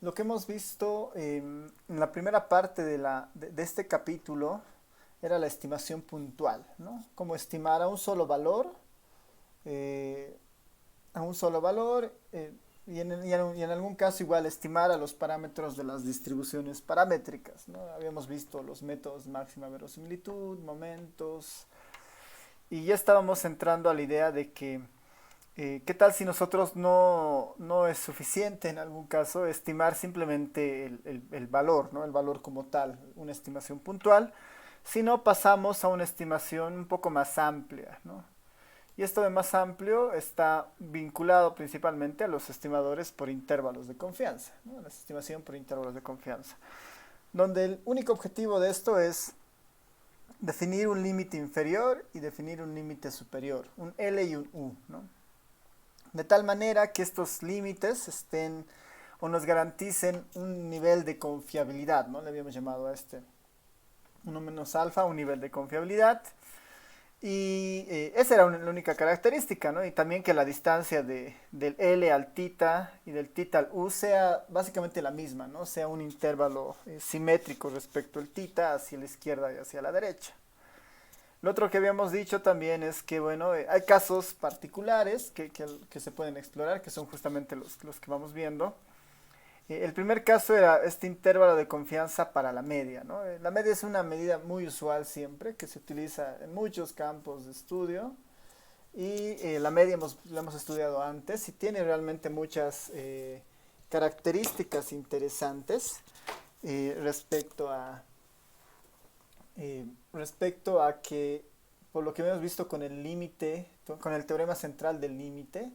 Lo que hemos visto en la primera parte de este capítulo era la estimación puntual, ¿no? Cómo estimar eh, a un solo valor y en algún caso igual estimar a los parámetros de las distribuciones paramétricas, ¿no? Habíamos visto los métodos máxima verosimilitud, momentos, y ya estábamos entrando a la idea de que ¿qué tal si nosotros no es suficiente en algún caso estimar simplemente el valor, ¿no? El valor como tal, una estimación puntual, sino pasamos a una estimación un poco más amplia, ¿no? Y esto de más amplio está vinculado principalmente a los estimadores por intervalos de confianza, ¿no? La estimación por intervalos de confianza, donde el único objetivo de esto es definir un límite inferior y definir un límite superior, un L y un U, ¿no? De tal manera que estos límites estén o nos garanticen un nivel de confiabilidad, ¿no? Le habíamos llamado a este 1 menos alfa, un nivel de confiabilidad. Y esa era la única característica, ¿no? Y también que la distancia del L al tita y del tita al U sea básicamente la misma, ¿no? Sea un intervalo simétrico respecto al tita hacia la izquierda y hacia la derecha. Lo otro que habíamos dicho también es que, bueno, hay casos particulares que se pueden explorar, que son justamente los que vamos viendo. El primer caso era este intervalo de confianza para la media, ¿no? La media es una medida muy usual siempre, que se utiliza en muchos campos de estudio. Y la media la hemos estudiado antes y tiene realmente muchas características interesantes respecto respecto a que, por lo que hemos visto con el límite, con el teorema central del límite,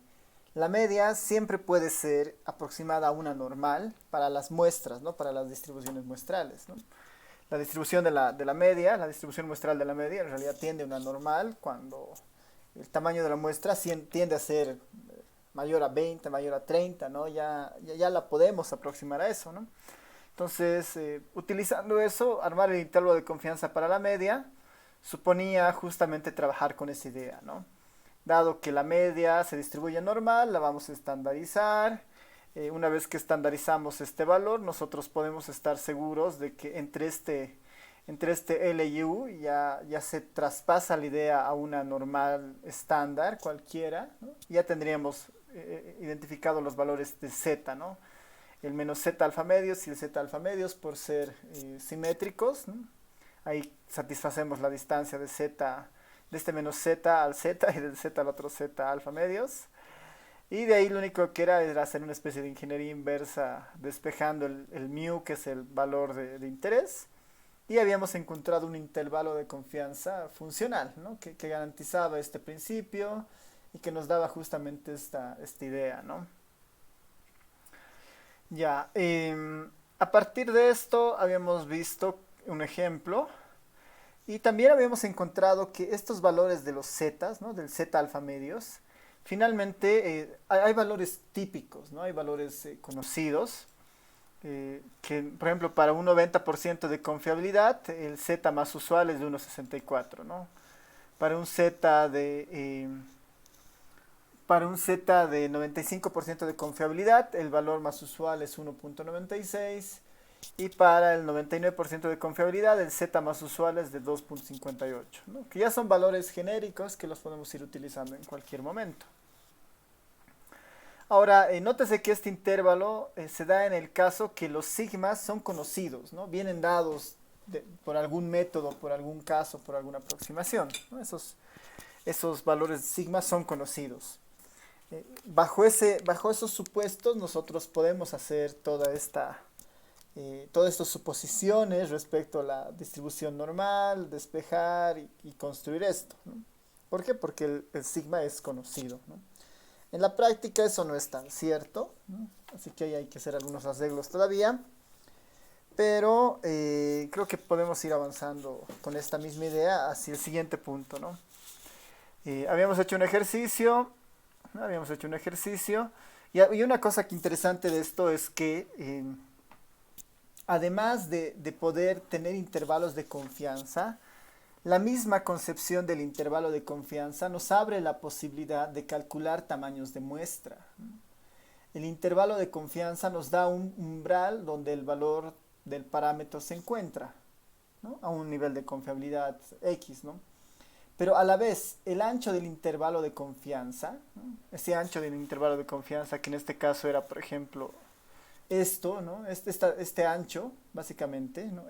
la media siempre puede ser aproximada a una normal para las muestras, ¿no? Para las distribuciones muestrales, ¿no? La distribución de la media, la distribución muestral de la media, en realidad tiende a una normal cuando el tamaño de la muestra tiende a ser mayor a 20, mayor a 30, ¿no? Ya la podemos aproximar a eso, ¿no? Entonces, utilizando eso, armar el intervalo de confianza para la media suponía justamente trabajar con esa idea, ¿no? Dado que la media se distribuye normal, la vamos a estandarizar. Una vez que estandarizamos este valor, nosotros podemos estar seguros de que entre este L y U ya se traspasa la idea a una normal estándar cualquiera, ¿no? Ya tendríamos identificado los valores de Z, ¿no? El menos Z alfa medios y el Z alfa medios por ser simétricos, ¿no? Ahí satisfacemos la distancia de Z, de este menos Z al Z y del Z al otro Z alfa medios. Y de ahí lo único que era hacer una especie de ingeniería inversa despejando el mu, que es el valor de interés. Y habíamos encontrado un intervalo de confianza funcional, ¿no? Que garantizaba este principio y que nos daba justamente esta idea, ¿no? Ya, a partir de esto habíamos visto un ejemplo y también habíamos encontrado que estos valores de los zetas, ¿no? Del zeta alfa medios, finalmente hay valores típicos, ¿no? Hay valores conocidos, que por ejemplo para un 90% de confiabilidad el z más usual es de 1,64, ¿no? Para un z de... para un Z de 95% de confiabilidad, el valor más usual es 1,96. Y para el 99% de confiabilidad, el Z más usual es de 2,58, ¿no? Que ya son valores genéricos que los podemos ir utilizando en cualquier momento. Ahora, nótese que este intervalo se da en el caso que los sigmas son conocidos, ¿no? Vienen dados por algún método, por algún caso, por alguna aproximación, ¿no? Esos valores sigma son conocidos. Bajo esos supuestos nosotros podemos hacer todas estas suposiciones respecto a la distribución normal, despejar y construir esto, ¿no? ¿Por qué? Porque el sigma es conocido, ¿no? En la práctica eso no es tan cierto, ¿no? Así que ahí hay que hacer algunos arreglos todavía, pero creo que podemos ir avanzando con esta misma idea hacia el siguiente punto, ¿no? Habíamos hecho un ejercicio, ¿no? Habíamos hecho un ejercicio y una cosa que interesante de esto es que además de poder tener intervalos de confianza, la misma concepción del intervalo de confianza nos abre la posibilidad de calcular tamaños de muestra. el intervalo de confianza nos da un umbral donde el valor del parámetro se encuentra, ¿no? A un nivel de confiabilidad X, ¿no? Pero a la vez, el ancho del intervalo de confianza, ¿no? Ese ancho del intervalo de confianza, que en este caso era, por ejemplo, esto, ¿no? Este ancho, básicamente, ¿no?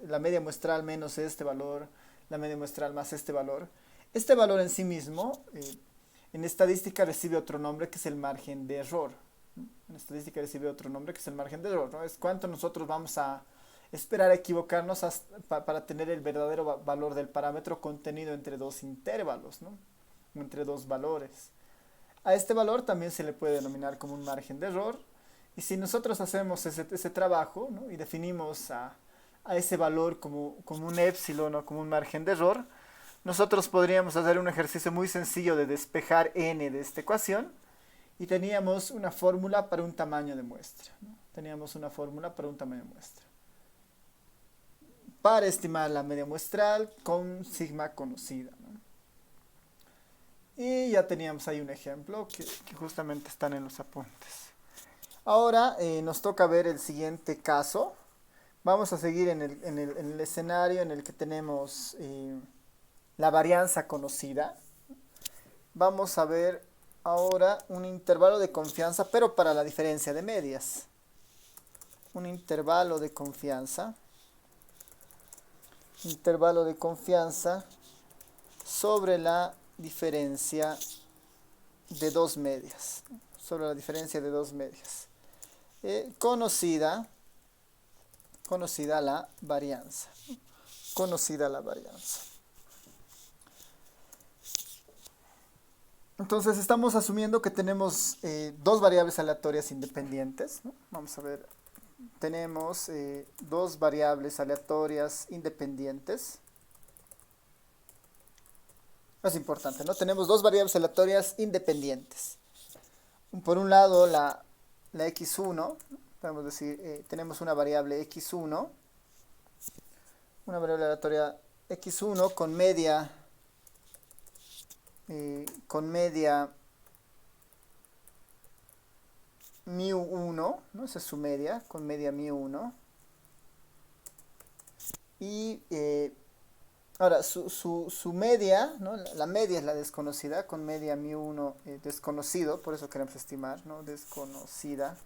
La media muestral menos este valor, la media muestral más este valor. Este valor en sí mismo, en estadística recibe otro nombre que es el margen de error, ¿no? En estadística recibe otro nombre que es el margen de error, ¿no? Es cuánto nosotros vamos a esperar a equivocarnos para tener el verdadero valor del parámetro contenido entre dos intervalos, ¿no? Entre dos valores. A este valor también se le puede denominar como un margen de error. Y si nosotros hacemos ese trabajo, ¿no? Y definimos a ese valor como un épsilon o como un margen de error, nosotros podríamos hacer un ejercicio muy sencillo de despejar n de esta ecuación y teníamos una fórmula para un tamaño de muestra, ¿no? Teníamos una fórmula para un tamaño de muestra para estimar la media muestral con sigma conocida, ¿no? Y ya teníamos ahí un ejemplo que justamente están en los apuntes. Ahora nos toca ver el siguiente caso. Vamos a seguir en el escenario en el que tenemos la varianza conocida. Vamos a ver ahora un intervalo de confianza, pero para la diferencia de medias. Un intervalo de confianza. Intervalo de confianza sobre la diferencia de dos medias. Sobre la diferencia de dos medias. Conocida la varianza. Conocida la varianza. Entonces estamos asumiendo que tenemos dos variables aleatorias independientes, ¿no? Vamos a ver, tenemos dos variables aleatorias independientes. Es importante, ¿no? Tenemos dos variables aleatorias independientes. Por un lado la x1, ¿no? Podemos decir, tenemos una variable x1, una variable aleatoria x1 con media mu1, ¿no? Esa es su media, con media mu1. Y ahora su media, ¿no? La media es la desconocida, con media mu1 desconocido, por eso queremos estimar, ¿no? Desconocida.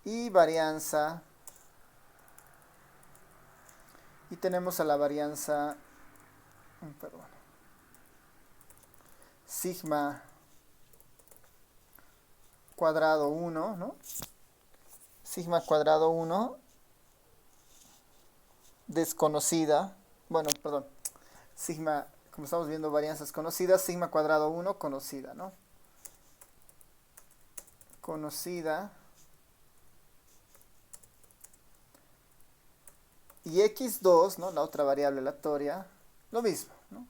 Y varianza. Y tenemos a la varianza, perdón, sigma cuadrado 1, ¿no? Sigma cuadrado 1 desconocida, bueno, perdón, sigma, como estamos viendo varianzas conocidas, sigma cuadrado 1 conocida, ¿no? Conocida. Y x2, ¿no? La otra variable aleatoria, lo mismo, ¿no?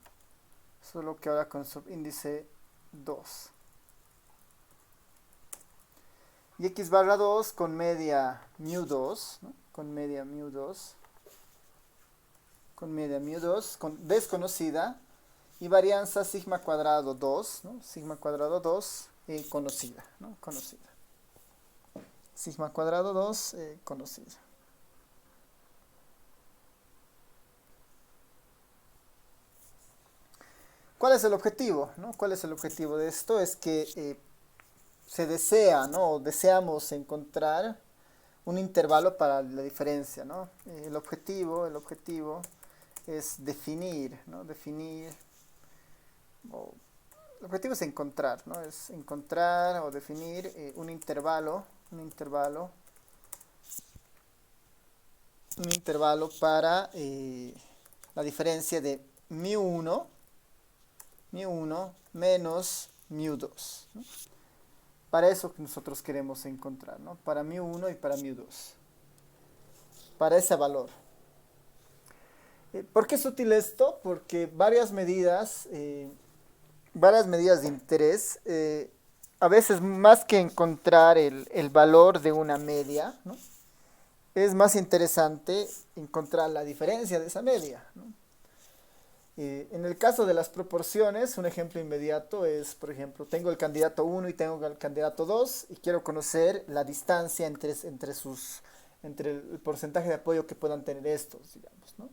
Solo que ahora con subíndice 2. Y x barra 2 con media mu2, ¿no? Con media mu2. Con media mu2, con desconocida. Y varianza sigma cuadrado 2, ¿no? Sigma cuadrado 2 conocida, ¿no? Conocida. Sigma cuadrado 2 conocida. ¿Cuál es el objetivo, ¿no? ¿Cuál es el objetivo de esto? Es que se desea, ¿no? Deseamos encontrar un intervalo para la diferencia, ¿no? El objetivo es definir, ¿no? El objetivo es encontrar, ¿no? Es encontrar o definir un intervalo para la diferencia de mu1 menos mu2, ¿no? Para eso que nosotros queremos encontrar, ¿no? Para mu1 y para mu2. Para ese valor. ¿Por qué es útil esto? Porque varias medidas de interés, a veces más que encontrar el valor de una media, ¿no? Es más interesante encontrar la diferencia de esa media, ¿no? En el caso de las proporciones, un ejemplo inmediato es, por ejemplo, tengo el candidato uno y tengo el candidato 2 y quiero conocer la distancia entre el porcentaje de apoyo que puedan tener estos, digamos, ¿no?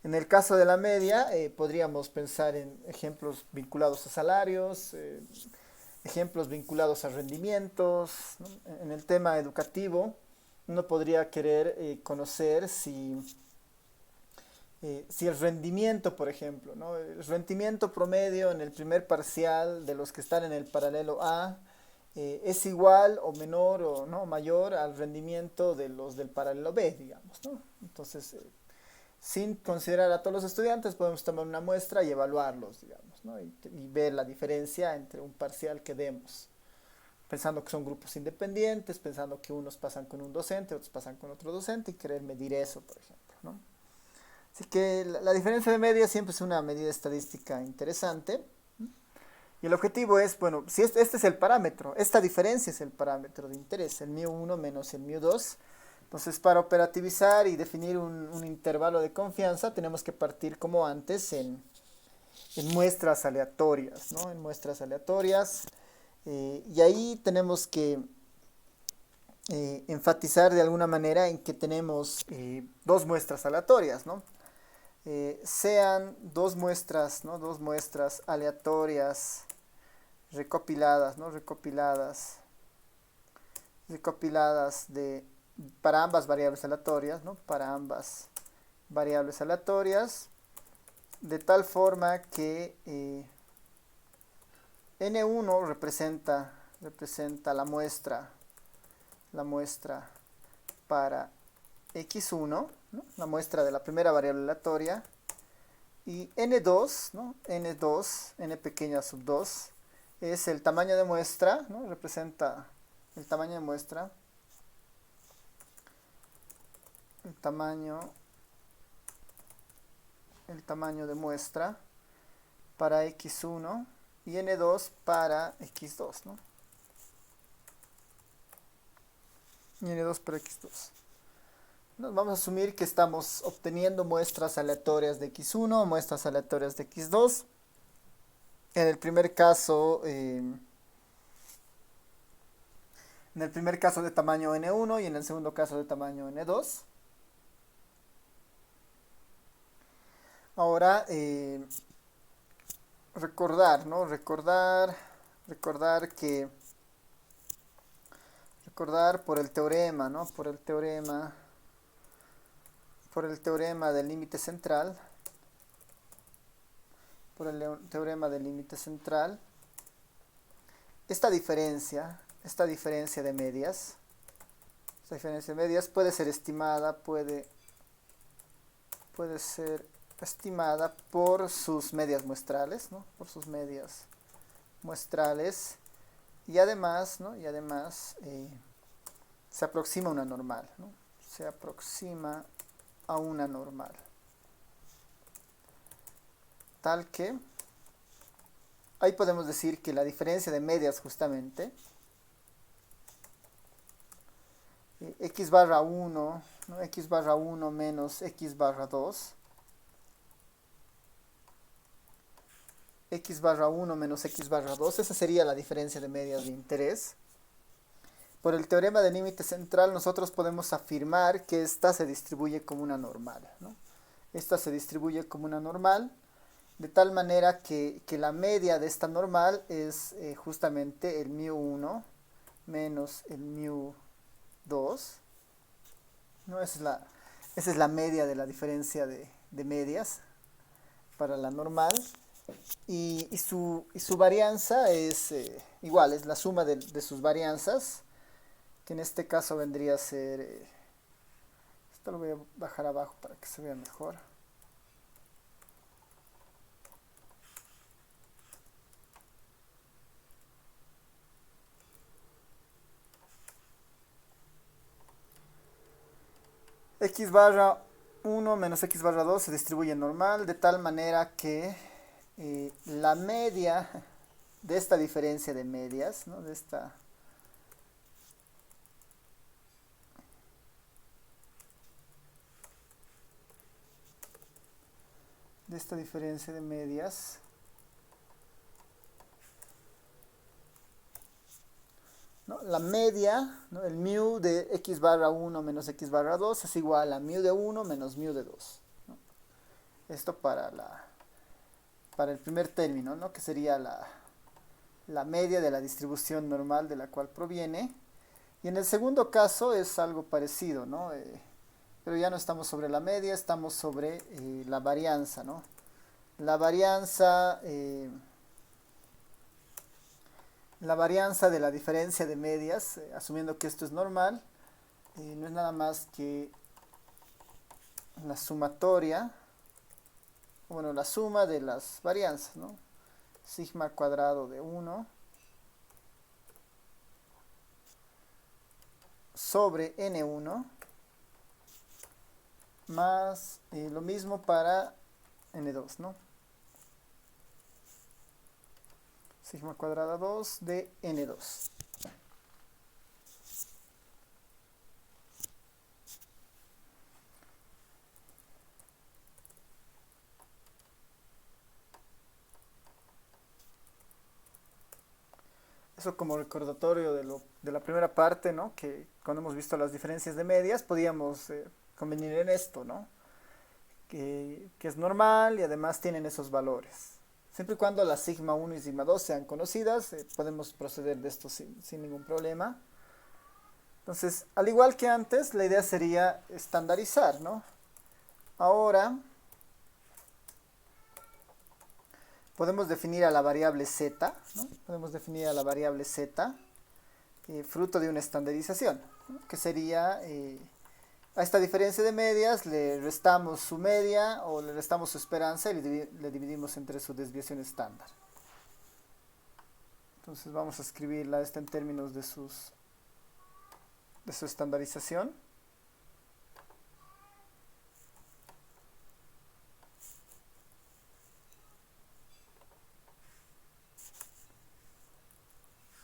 En el caso de la media, podríamos pensar en ejemplos vinculados a salarios, ejemplos vinculados a rendimientos, ¿no? En el tema educativo, uno podría querer conocer si el rendimiento, por ejemplo, ¿no? El rendimiento promedio en el primer parcial de los que están en el paralelo A es igual o menor o no mayor al rendimiento de los del paralelo B, digamos, ¿no? Entonces, sin considerar a todos los estudiantes, podemos tomar una muestra y evaluarlos, digamos, ¿no? Y ver la diferencia entre un parcial que demos, pensando que son grupos independientes, pensando que unos pasan con un docente, otros pasan con otro docente y querer medir eso, por ejemplo, ¿no? Así que la diferencia de media siempre es una medida estadística interesante. Y el objetivo es, bueno, si este es el parámetro, esta diferencia es el parámetro de interés, el μ1 menos el μ2. Entonces, para operativizar y definir un intervalo de confianza, tenemos que partir como antes en muestras aleatorias, ¿no? En muestras aleatorias. Y ahí tenemos que enfatizar de alguna manera en que tenemos dos muestras aleatorias, ¿no? Sean dos muestras, ¿no? Dos muestras aleatorias recopiladas, ¿no? Recopiladas para ambas variables aleatorias, ¿no? Para ambas variables aleatorias, de tal forma que N1 representa la muestra para X1, ¿no? La muestra de la primera variable aleatoria, y N2, ¿no? N pequeña sub 2, es el tamaño de muestra, ¿no? Representa el tamaño de muestra, el tamaño de muestra para X1 y N2 para X2, ¿no? Y N2 para X2. Nos vamos a asumir que estamos obteniendo muestras aleatorias de X1, muestras aleatorias de X2. En el primer caso, de tamaño N1 y en el segundo caso de tamaño N2. Ahora, recordar, ¿no? Recordar por el teorema, ¿no? Por el teorema del límite central. Esta diferencia de medias, puede ser estimada, por sus medias muestrales, ¿no? Por sus medias muestrales, y además, ¿no? Se aproxima a una normal, ¿no? Se aproxima a una normal, tal que ahí podemos decir que la diferencia de medias justamente x barra 1, ¿no? X barra 1 menos x barra 2, x barra 1 menos x barra 2, esa sería la diferencia de medias de interés. Por el teorema del límite central nosotros podemos afirmar que esta se distribuye como una normal, ¿no? Esta se distribuye como una normal, de tal manera que la media de esta normal es justamente el μ1 menos el μ2, ¿no? Esa es la media de la diferencia de medias para la normal. Y su varianza es igual, es la suma de sus varianzas, que en este caso vendría a ser, esto lo voy a bajar abajo para que se vea mejor. X barra 1 menos x barra 2 se distribuye normal, de tal manera que la media de esta diferencia de medias, ¿no? de de esta diferencia de medias, ¿no? La media, ¿no? El mu de x barra 1 menos x barra 2 es igual a mu de 1 menos mu de 2, ¿no? Esto para el primer término, ¿no? Que sería la media de la distribución normal de la cual proviene. Y en el segundo caso es algo parecido, ¿no? Pero ya no estamos sobre la media, estamos sobre la varianza, ¿no? La varianza de la diferencia de medias, asumiendo que esto es normal, no es nada más que la sumatoria, bueno, la suma de las varianzas, ¿no? Sigma cuadrado de 1 sobre n1 más lo mismo para n2, ¿no? Sigma cuadrada 2 de n2. Eso como recordatorio de la primera parte, ¿no? Que cuando hemos visto las diferencias de medias podíamos convenir en esto, ¿no? Que es normal y además tienen esos valores. Siempre y cuando las sigma 1 y sigma 2 sean conocidas, podemos proceder de esto sin ningún problema. Entonces, al igual que antes, la idea sería estandarizar, ¿no? Ahora podemos definir a la variable z, ¿no? Podemos definir a la variable z fruto de una estandarización, ¿no? Que sería a esta diferencia de medias le restamos su media o le restamos su esperanza y le dividimos entre su desviación estándar. Entonces vamos a escribirla esta en términos de su estandarización.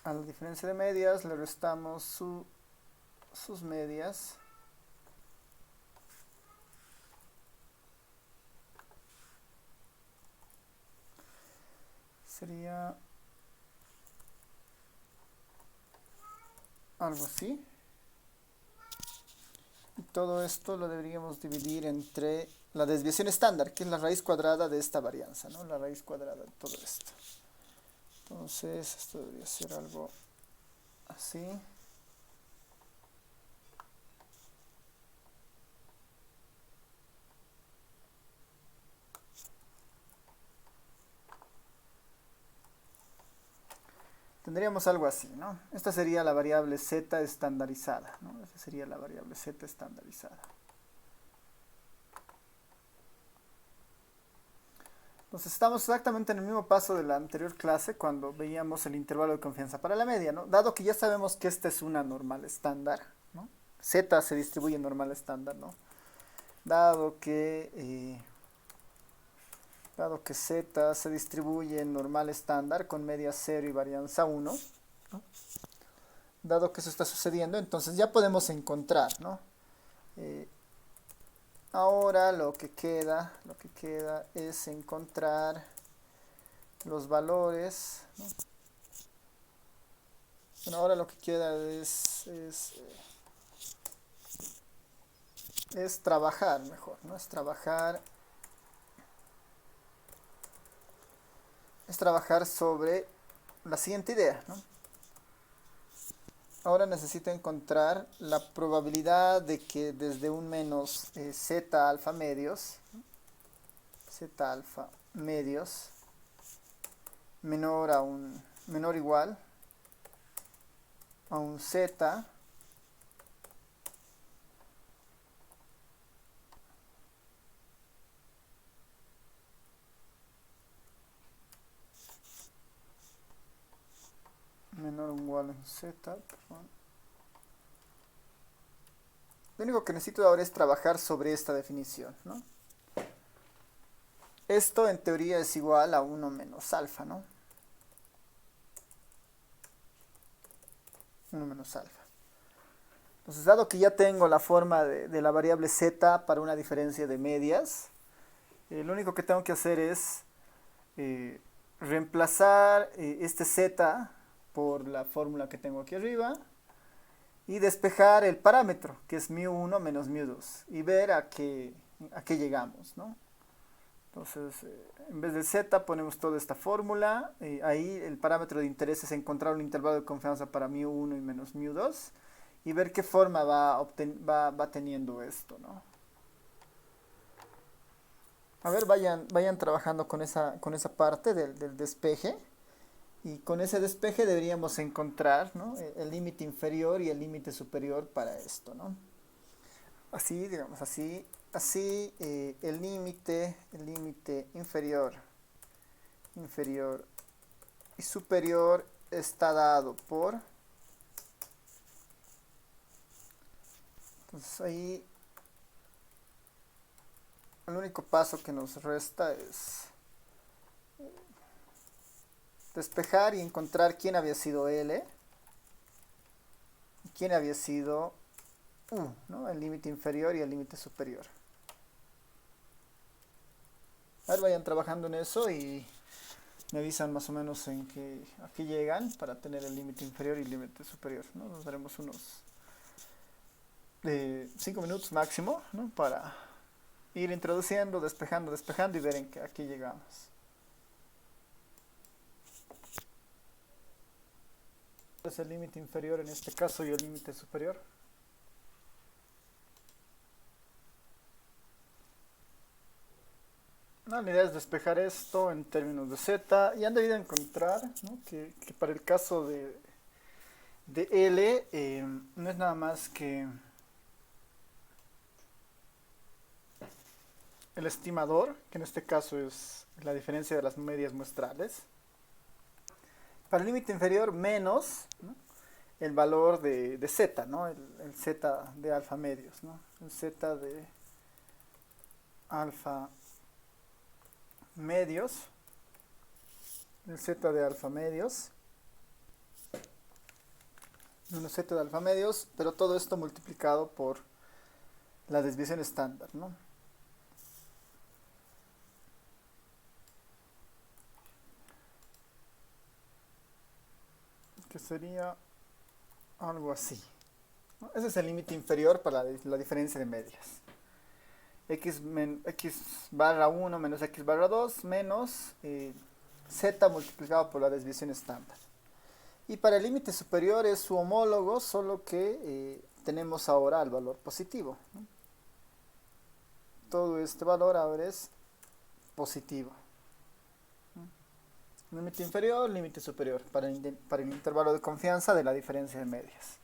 A la diferencia de medias le restamos sus medias. Sería algo así. Y todo esto lo deberíamos dividir entre la desviación estándar, que es la raíz cuadrada de esta varianza, ¿no? La raíz cuadrada de todo esto. Entonces, esto debería ser algo así. Tendríamos algo así, ¿no? Esta sería la variable z estandarizada, ¿no? Esta sería la variable z estandarizada. Entonces estamos exactamente en el mismo paso de la anterior clase cuando veíamos el intervalo de confianza para la media, ¿no? Dado que ya sabemos que esta es una normal estándar, ¿no? Z se distribuye en normal estándar, ¿no? Dado que Z se distribuye en normal estándar con media 0 y varianza 1, ¿no? Dado que eso está sucediendo, entonces ya podemos encontrar, ¿no? Ahora lo que queda es encontrar los valores, ¿no? Bueno, ahora lo que queda es trabajar mejor, ¿no? Es trabajar sobre la siguiente idea, ¿no? Ahora necesito encontrar la probabilidad de que desde un menos z alfa medios, ¿no? Z alfa medios menor o igual a un z menor o igual a un z, perdón. Lo único que necesito ahora es trabajar sobre esta definición, ¿no? Esto en teoría es igual a 1 menos alfa, ¿no? 1 menos alfa. Entonces, dado que ya tengo la forma de la variable z para una diferencia de medias, Lo único que tengo que hacer es eh, reemplazar este z por la fórmula que tengo aquí arriba y despejar el parámetro, que es μ1 menos μ2, y ver a qué llegamos, ¿no? Entonces, en vez de z ponemos toda esta fórmula, ahí el parámetro de interés es encontrar un intervalo de confianza para μ1 y menos μ2, y ver qué forma va teniendo esto, ¿no? A ver, vayan trabajando con esa parte del despeje. Y con ese despeje deberíamos encontrar, ¿no?, el límite inferior y el límite superior para esto, ¿no? Así, digamos, así el límite inferior y superior está dado por. Entonces ahí el único paso que nos resta es despejar y encontrar quién había sido L y quién había sido U, ¿no?, el límite inferior y el límite superior. A ver, vayan trabajando en eso y me avisan más o menos en que aquí llegan para tener el límite inferior y el límite superior, ¿no? Nos daremos unos 5 minutos máximo, ¿no?, para ir introduciendo, despejando y ver en que aquí llegamos. ¿Cuál es el límite inferior en este caso y el límite superior? No, la idea es despejar esto en términos de z y han debido encontrar, ¿no?, que para el caso de L no es nada más que el estimador, que en este caso es la diferencia de las medias muestrales. Para el límite inferior menos, ¿no?, el valor de z, ¿no?, el z de alfa medios, ¿no?, el z de alfa medios, el z de alfa medios, menos z de alfa medios, pero todo esto multiplicado por la desviación estándar, ¿no? Que sería algo así, ¿no? Ese es el límite inferior para la diferencia de medias. X barra 1 menos x barra 2 menos z multiplicado por la desviación estándar. Y para el límite superior es su homólogo, solo que tenemos ahora el valor positivo, ¿no? Todo este valor ahora es positivo. Límite inferior, límite superior, para el intervalo de confianza de la diferencia de medias.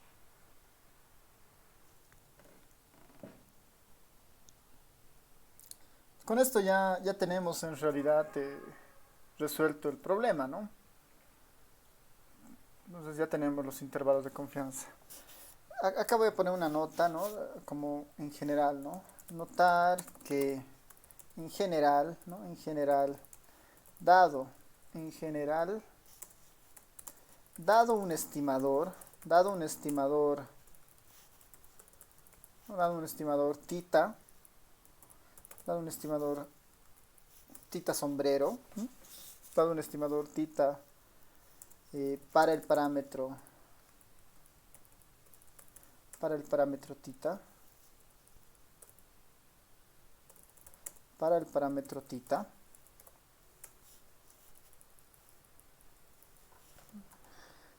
Con esto ya tenemos en realidad resuelto el problema, ¿no? Entonces ya tenemos los intervalos de confianza. Acá voy a poner una nota, ¿no?, como en general, ¿no? Notar que en general, ¿no?, dado un estimador, tita, dado un estimador tita sombrero, ¿no?, dado un estimador tita para el parámetro tita,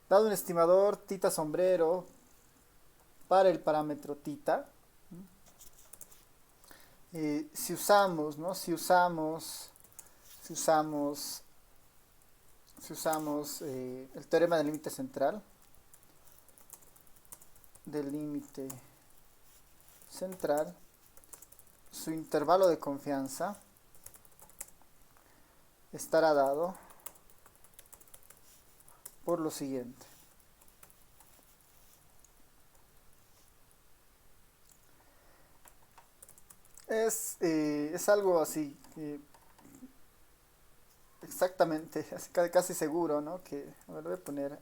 dado un estimador tita sombrero para el parámetro tita, si usamos, ¿no?, el teorema del límite central, su intervalo de confianza estará dado por lo siguiente. Es algo así, exactamente, casi seguro, ¿no?, que, a ver, lo voy a poner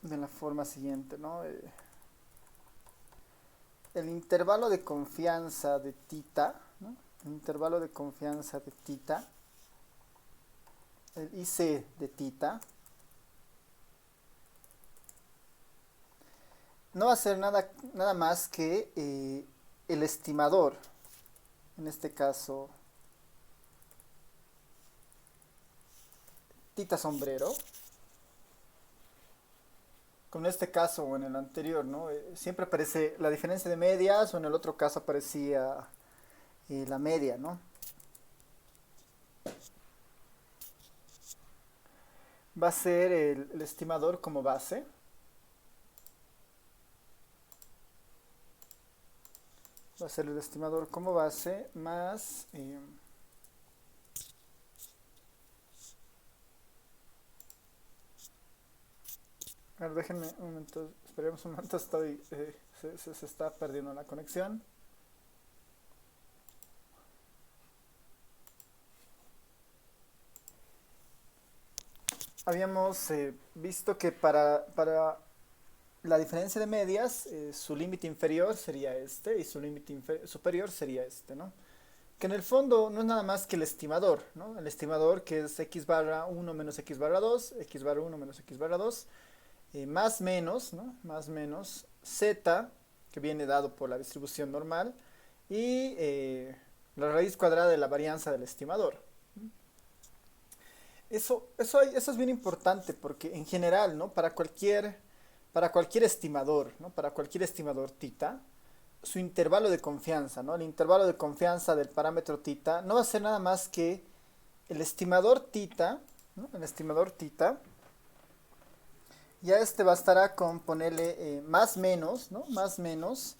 de la forma siguiente, ¿no? el intervalo de confianza de tita, ¿no? El intervalo de confianza de tita, el IC de tita, no va a ser nada más que el estimador, en este caso tita sombrero, como en este caso o en el anterior, ¿no? Siempre aparece la diferencia de medias, o en el otro caso aparecía la media, ¿no? Va a ser el estimador como base. Va a ser el estimador como base más a ver, déjenme un momento, esperemos un momento, se está perdiendo la conexión. Habíamos visto que para la diferencia de medias, su límite inferior sería este y su límite superior sería este, ¿no? Que en el fondo no es nada más que el estimador, ¿no? El estimador que es x barra 1 menos x barra 2, x barra 1 menos x barra 2, más menos, ¿no? Más menos z, que viene dado por la distribución normal, y la raíz cuadrada de la varianza del estimador. Eso es bien importante porque en general, ¿no? Para cualquier estimador, ¿no? Para cualquier estimador tita, su intervalo de confianza, ¿no? El intervalo de confianza del parámetro tita no va a ser nada más que el estimador tita, ¿no? El estimador tita, ya este bastará con ponerle más menos, ¿no? Más menos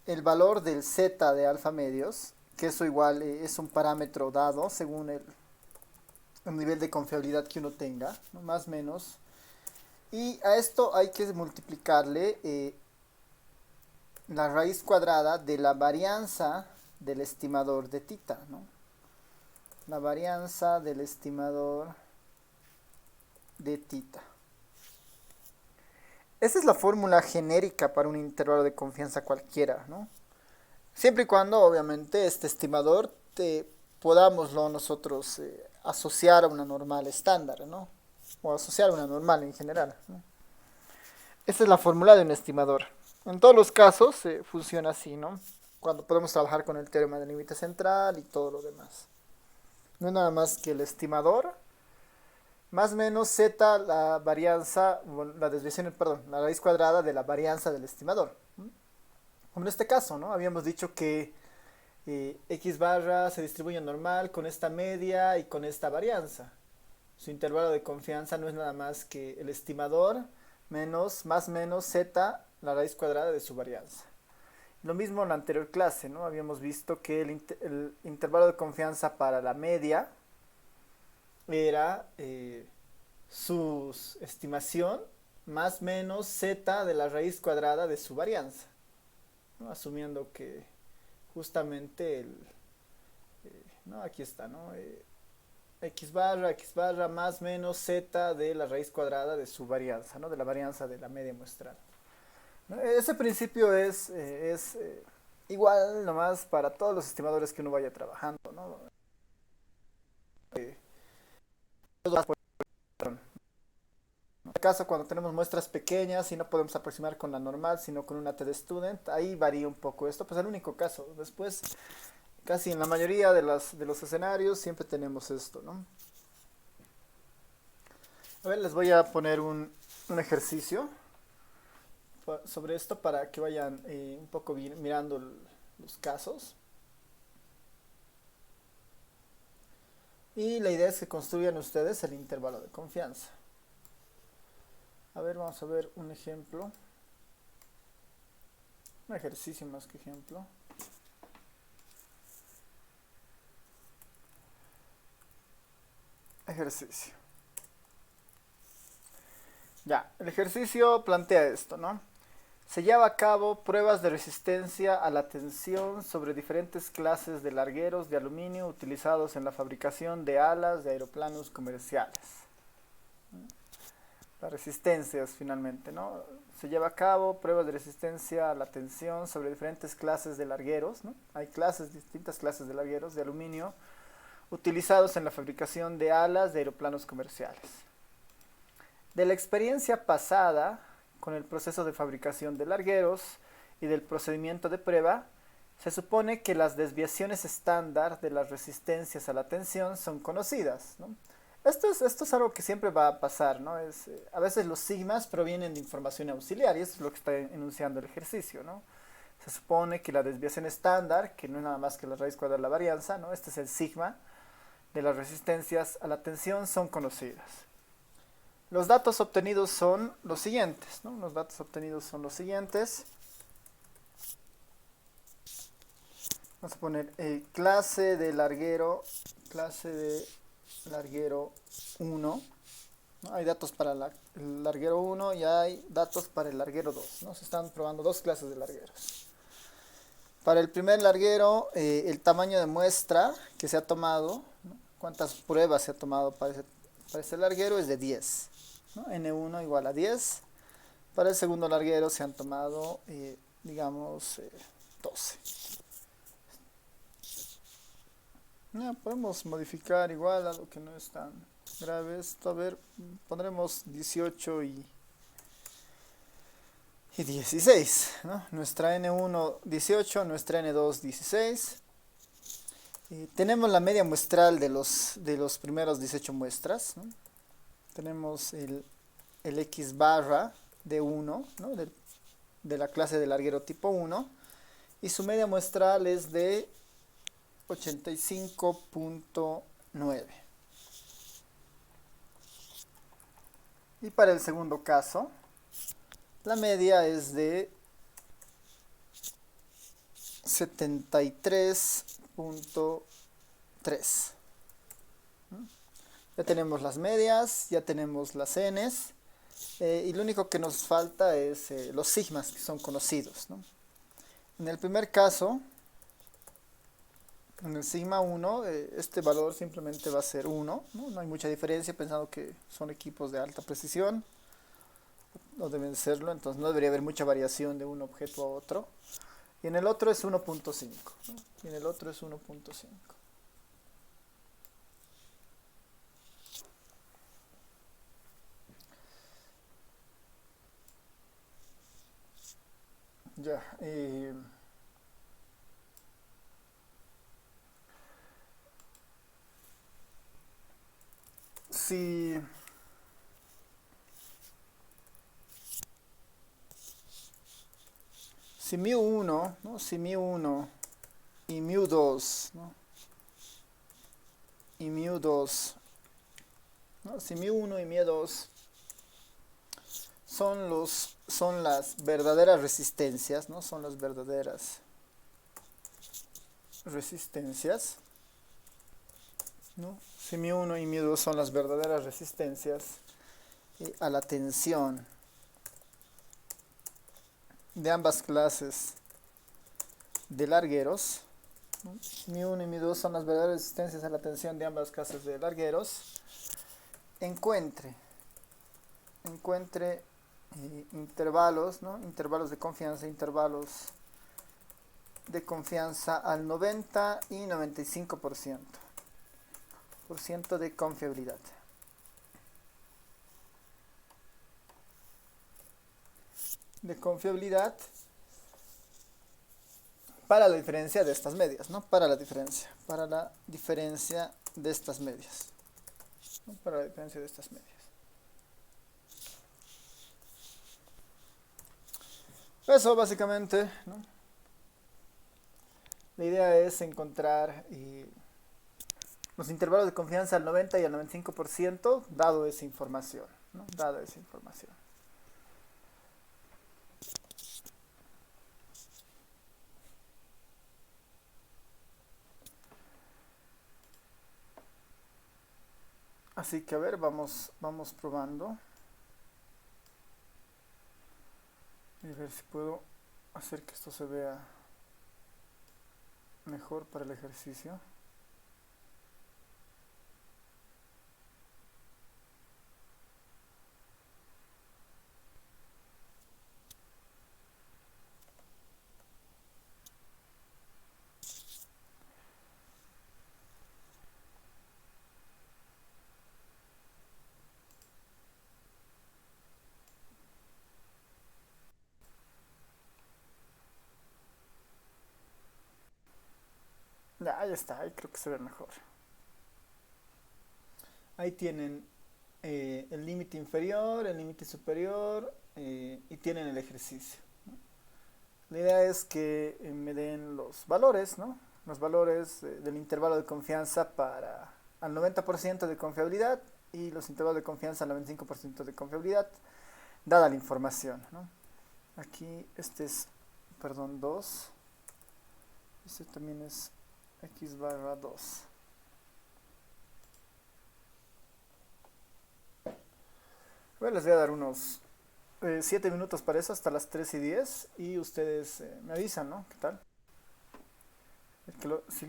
el valor del z de alfa medios, que eso igual es un parámetro dado según el nivel de confiabilidad que uno tenga, ¿no? Más menos. Y a esto hay que multiplicarle la raíz cuadrada de la varianza del estimador de tita, ¿no? La varianza del estimador de tita. Esa es la fórmula genérica para un intervalo de confianza cualquiera, ¿no? Siempre y cuando, obviamente, este estimador podámoslo nosotros asociar a una normal estándar, ¿no? O asociar a una normal en general, ¿no? Esa es la fórmula de un estimador. En todos los casos funciona así, ¿no? Cuando podemos trabajar con el teorema del límite central y todo lo demás. No es nada más que el estimador más menos z la varianza, la desviación, perdón, la raíz cuadrada de la varianza del estimador. Como en este caso, ¿no? Habíamos dicho que x barra se distribuye normal con esta media y con esta varianza. Su intervalo de confianza no es nada más que el estimador menos, más menos z, la raíz cuadrada de su varianza. Lo mismo en la anterior clase, ¿no? Habíamos visto que el intervalo de confianza para la media era su estimación más menos z de la raíz cuadrada de su varianza, ¿no? Asumiendo que justamente no, aquí está, ¿no? X barra más menos z de la raíz cuadrada de su varianza, ¿no? De la varianza de la media muestral, ¿no? Ese principio es igual nomás para todos los estimadores que uno vaya trabajando, ¿no? En este caso, cuando tenemos muestras pequeñas y no podemos aproximar con la normal, sino con una TD Student, ahí varía un poco esto, pues es el único caso. Después, casi en la mayoría de los escenarios, siempre tenemos esto, ¿no? A ver, les voy a poner un ejercicio sobre esto para que vayan un poco mirando los casos. Y la idea es que construyan ustedes el intervalo de confianza. A ver, vamos a ver un ejemplo. Un ejercicio más que ejemplo. Ejercicio. Ya, el ejercicio plantea esto, ¿no? Se lleva a cabo pruebas de resistencia a la tensión sobre diferentes clases de largueros de aluminio utilizados en la fabricación de alas de aeroplanos comerciales. Las resistencias finalmente, ¿no? se lleva a cabo pruebas de resistencia a la tensión sobre diferentes clases de largueros, ¿no? Hay distintas clases de largueros de aluminio utilizados en la fabricación de alas de aeroplanos comerciales. De la experiencia pasada con el proceso de fabricación de largueros y del procedimiento de prueba, se supone que las desviaciones estándar de las resistencias a la tensión son conocidas, ¿no? Esto es algo que siempre va a pasar, ¿no? A veces los sigmas provienen de información auxiliar y eso es lo que está enunciando el ejercicio, ¿no? Se supone que la desviación estándar, que no es nada más que la raíz cuadrada de la varianza, ¿no? Este es el sigma de las resistencias a la tensión, son conocidas. Los datos obtenidos son los siguientes, ¿no? Los datos obtenidos son los siguientes. Vamos a poner clase de larguero 1. ¿No? Hay datos para el larguero 1 y hay datos para el larguero 2. ¿No? Se están probando dos clases de largueros. Para el primer larguero, el tamaño de muestra que se ha tomado, ¿no? Cuántas pruebas se ha tomado para ese larguero es de 10. ¿No? N1 igual a 10. Para el segundo larguero se han tomado, digamos, 12. Ya, podemos modificar igual algo que no es tan grave esto. A ver, pondremos 18 y 16, ¿no? Nuestra N1 18, nuestra N2 16. Tenemos la media muestral de los primeros 18 muestras, ¿no? Tenemos el X barra de 1, ¿no? de la clase de larguero tipo 1, y su media muestral es de 85.9. Y para el segundo caso, la media es de 73.3. Ya tenemos las medias, ya tenemos las n's, y lo único que nos falta es los sigmas que son conocidos, ¿no? En el primer caso, en el sigma 1, este valor simplemente va a ser 1, ¿no? No hay mucha diferencia, pensando que son equipos de alta precisión, no deben serlo, entonces no debería haber mucha variación de un objeto a otro. Y en el otro es 1.5, ¿no? Y en el otro es 1.5. Ya, si μ1, ¿no? Si μ1 y μ2, ¿no? Y μ2, ¿no? Si μ1 y μ2 son las verdaderas resistencias, ¿no? Son las verdaderas resistencias, ¿no? Si μ1 y μ2 son las verdaderas resistencias a la tensión de ambas clases de largueros, ¿no? μ1 y μ2 son las verdaderas resistencias a la tensión de ambas clases de largueros. Encuentre intervalos, ¿no? Intervalos de confianza al 90 y 95% de confiabilidad. Para la diferencia de estas medias, ¿no? Para la diferencia de estas medias, ¿no? Para la diferencia de estas medias. Eso básicamente, ¿no? La idea es encontrar los intervalos de confianza al 90 y al 95% dado esa información, ¿no? Dada esa información. Así que a ver, vamos probando. Y a ver si puedo hacer que esto se vea mejor para el ejercicio. Ya, ahí está, ahí creo que se ve mejor. Ahí tienen el límite inferior, el límite superior y tienen el ejercicio. La idea es que me den los valores, ¿no? Los valores del intervalo de confianza para al 90% de confiabilidad y los intervalos de confianza al 95% de confiabilidad, dada la información, ¿no? Aquí este es, perdón, 2. Este también es x barra 2. Bueno, les voy a dar unos 7 minutos para eso, hasta las 3:10. Y ustedes me avisan, ¿no? ¿Qué tal? Si,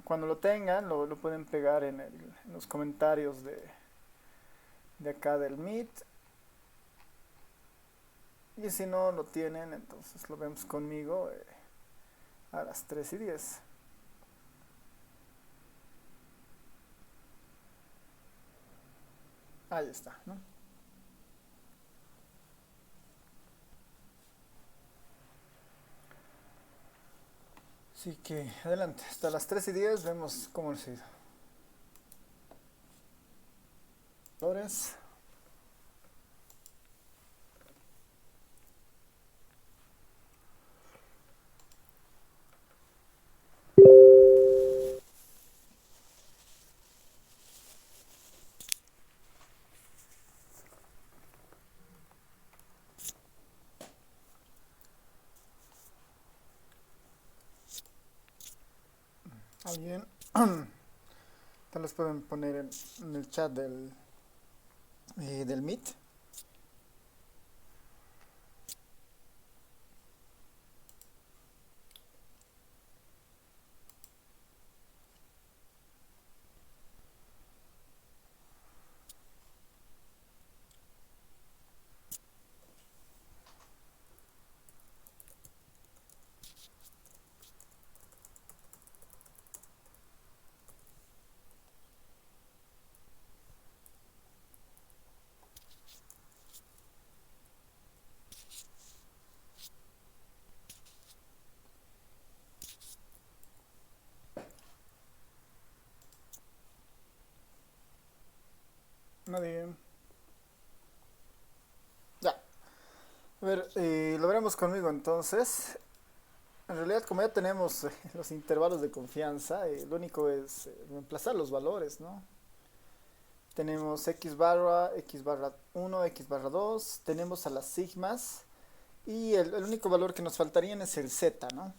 cuando lo tengan, lo pueden pegar en los comentarios de acá del Meet. Y si no lo tienen, entonces lo vemos conmigo a las 3:10. Ahí está, ¿no? Así que adelante, hasta las 3:10 vemos cómo ha sido. Flores. ¿Alguien? Tal vez pueden poner en el chat del Meet. Nadie. Ya. A ver, lo veremos conmigo entonces. En realidad, como ya tenemos los intervalos de confianza, lo único es reemplazar los valores, ¿no? Tenemos x barra 1, x barra 2, tenemos a las sigmas y el único valor que nos faltarían es el z, ¿no?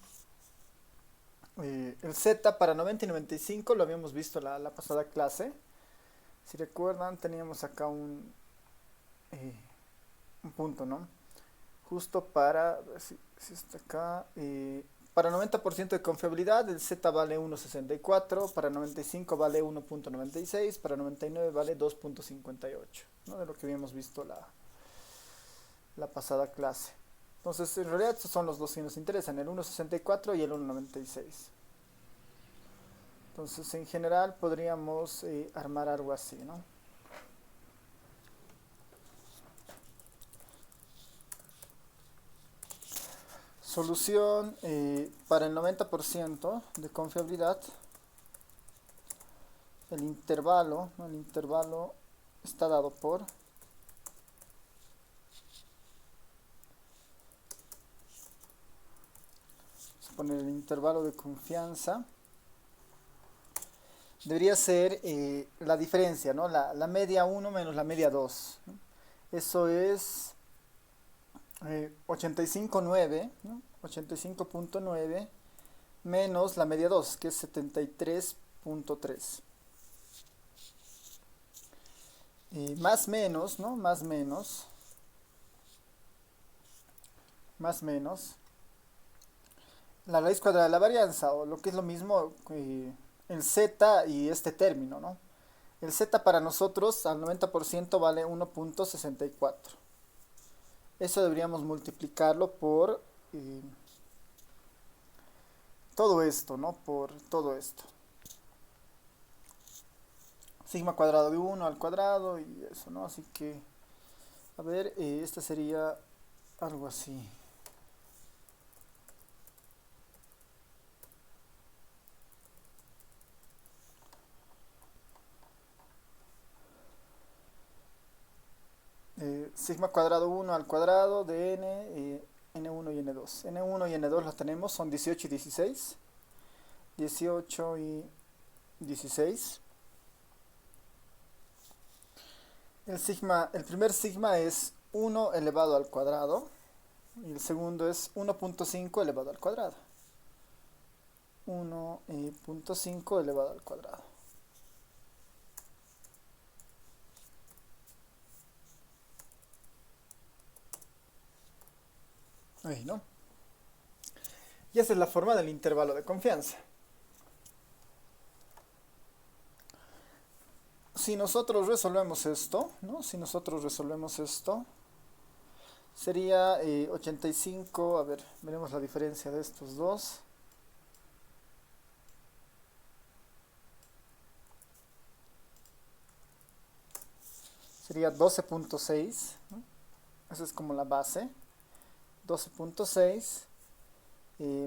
El z para 90 y 95 lo habíamos visto la pasada clase. Si recuerdan, teníamos acá eh, un punto, ¿no? Justo para, si está acá, para 90% de confiabilidad el Z vale 1,64, para 95 vale 1,96, para 99 vale 2,58, ¿no? De lo que habíamos visto la pasada clase. Entonces, en realidad estos son los dos que nos interesan, el 1,64 y el 1,96. Entonces, en general podríamos armar algo así, ¿no? Solución para el 90% de confiabilidad. El intervalo, ¿no? El intervalo está dado por vamos a poner el intervalo de confianza. Debería ser la diferencia, ¿no? La media 1 menos la media 2, ¿no? Eso es 85,9, ¿no? 85,9 menos la media 2, que es 73,3. Más menos, ¿no? Más menos la raíz cuadrada de la varianza, o lo que es lo mismo, el z y este término, ¿no? El z para nosotros al 90% vale 1,64. Eso deberíamos multiplicarlo por todo esto, ¿no? Por todo esto. Sigma cuadrado de 1 al cuadrado y eso, ¿no? Así que, a ver, esta sería algo así. sigma cuadrado 1 al cuadrado de n, n1 y n2. n1 y n2 los tenemos, son 18 y 16. 18 y 16. El primer sigma es 1 elevado al cuadrado y el segundo es 1.5 elevado al cuadrado. 1.5 elevado al cuadrado. Ahí, ¿no? Y esa es la forma del intervalo de confianza. Si nosotros resolvemos esto, ¿no? Si nosotros resolvemos esto, sería 85, a ver, veremos la diferencia de estos dos. Sería 12.6, ¿no? Esa es como la base. 12.6,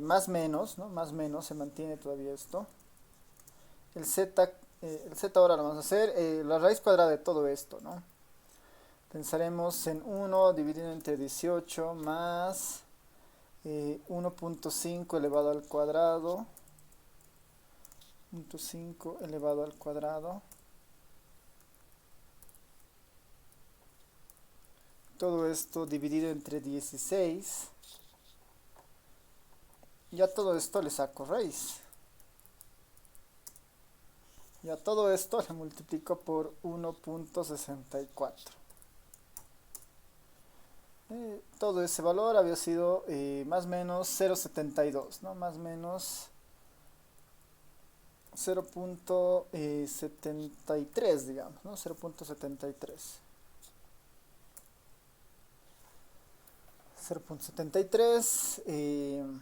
más menos, ¿no? Más menos, se mantiene todavía esto. El z ahora lo vamos a hacer, la raíz cuadrada de todo esto, ¿no? Pensaremos en 1 dividido entre 18 más 1.5 elevado al cuadrado. 1.5 elevado al cuadrado. Todo esto dividido entre 16. Ya todo esto le saco raíz. Ya todo esto le multiplico por 1.64. Todo ese valor había sido más o menos 0.72, ¿no? Más o menos 0.73, digamos, ¿no? 0.73. 0.73.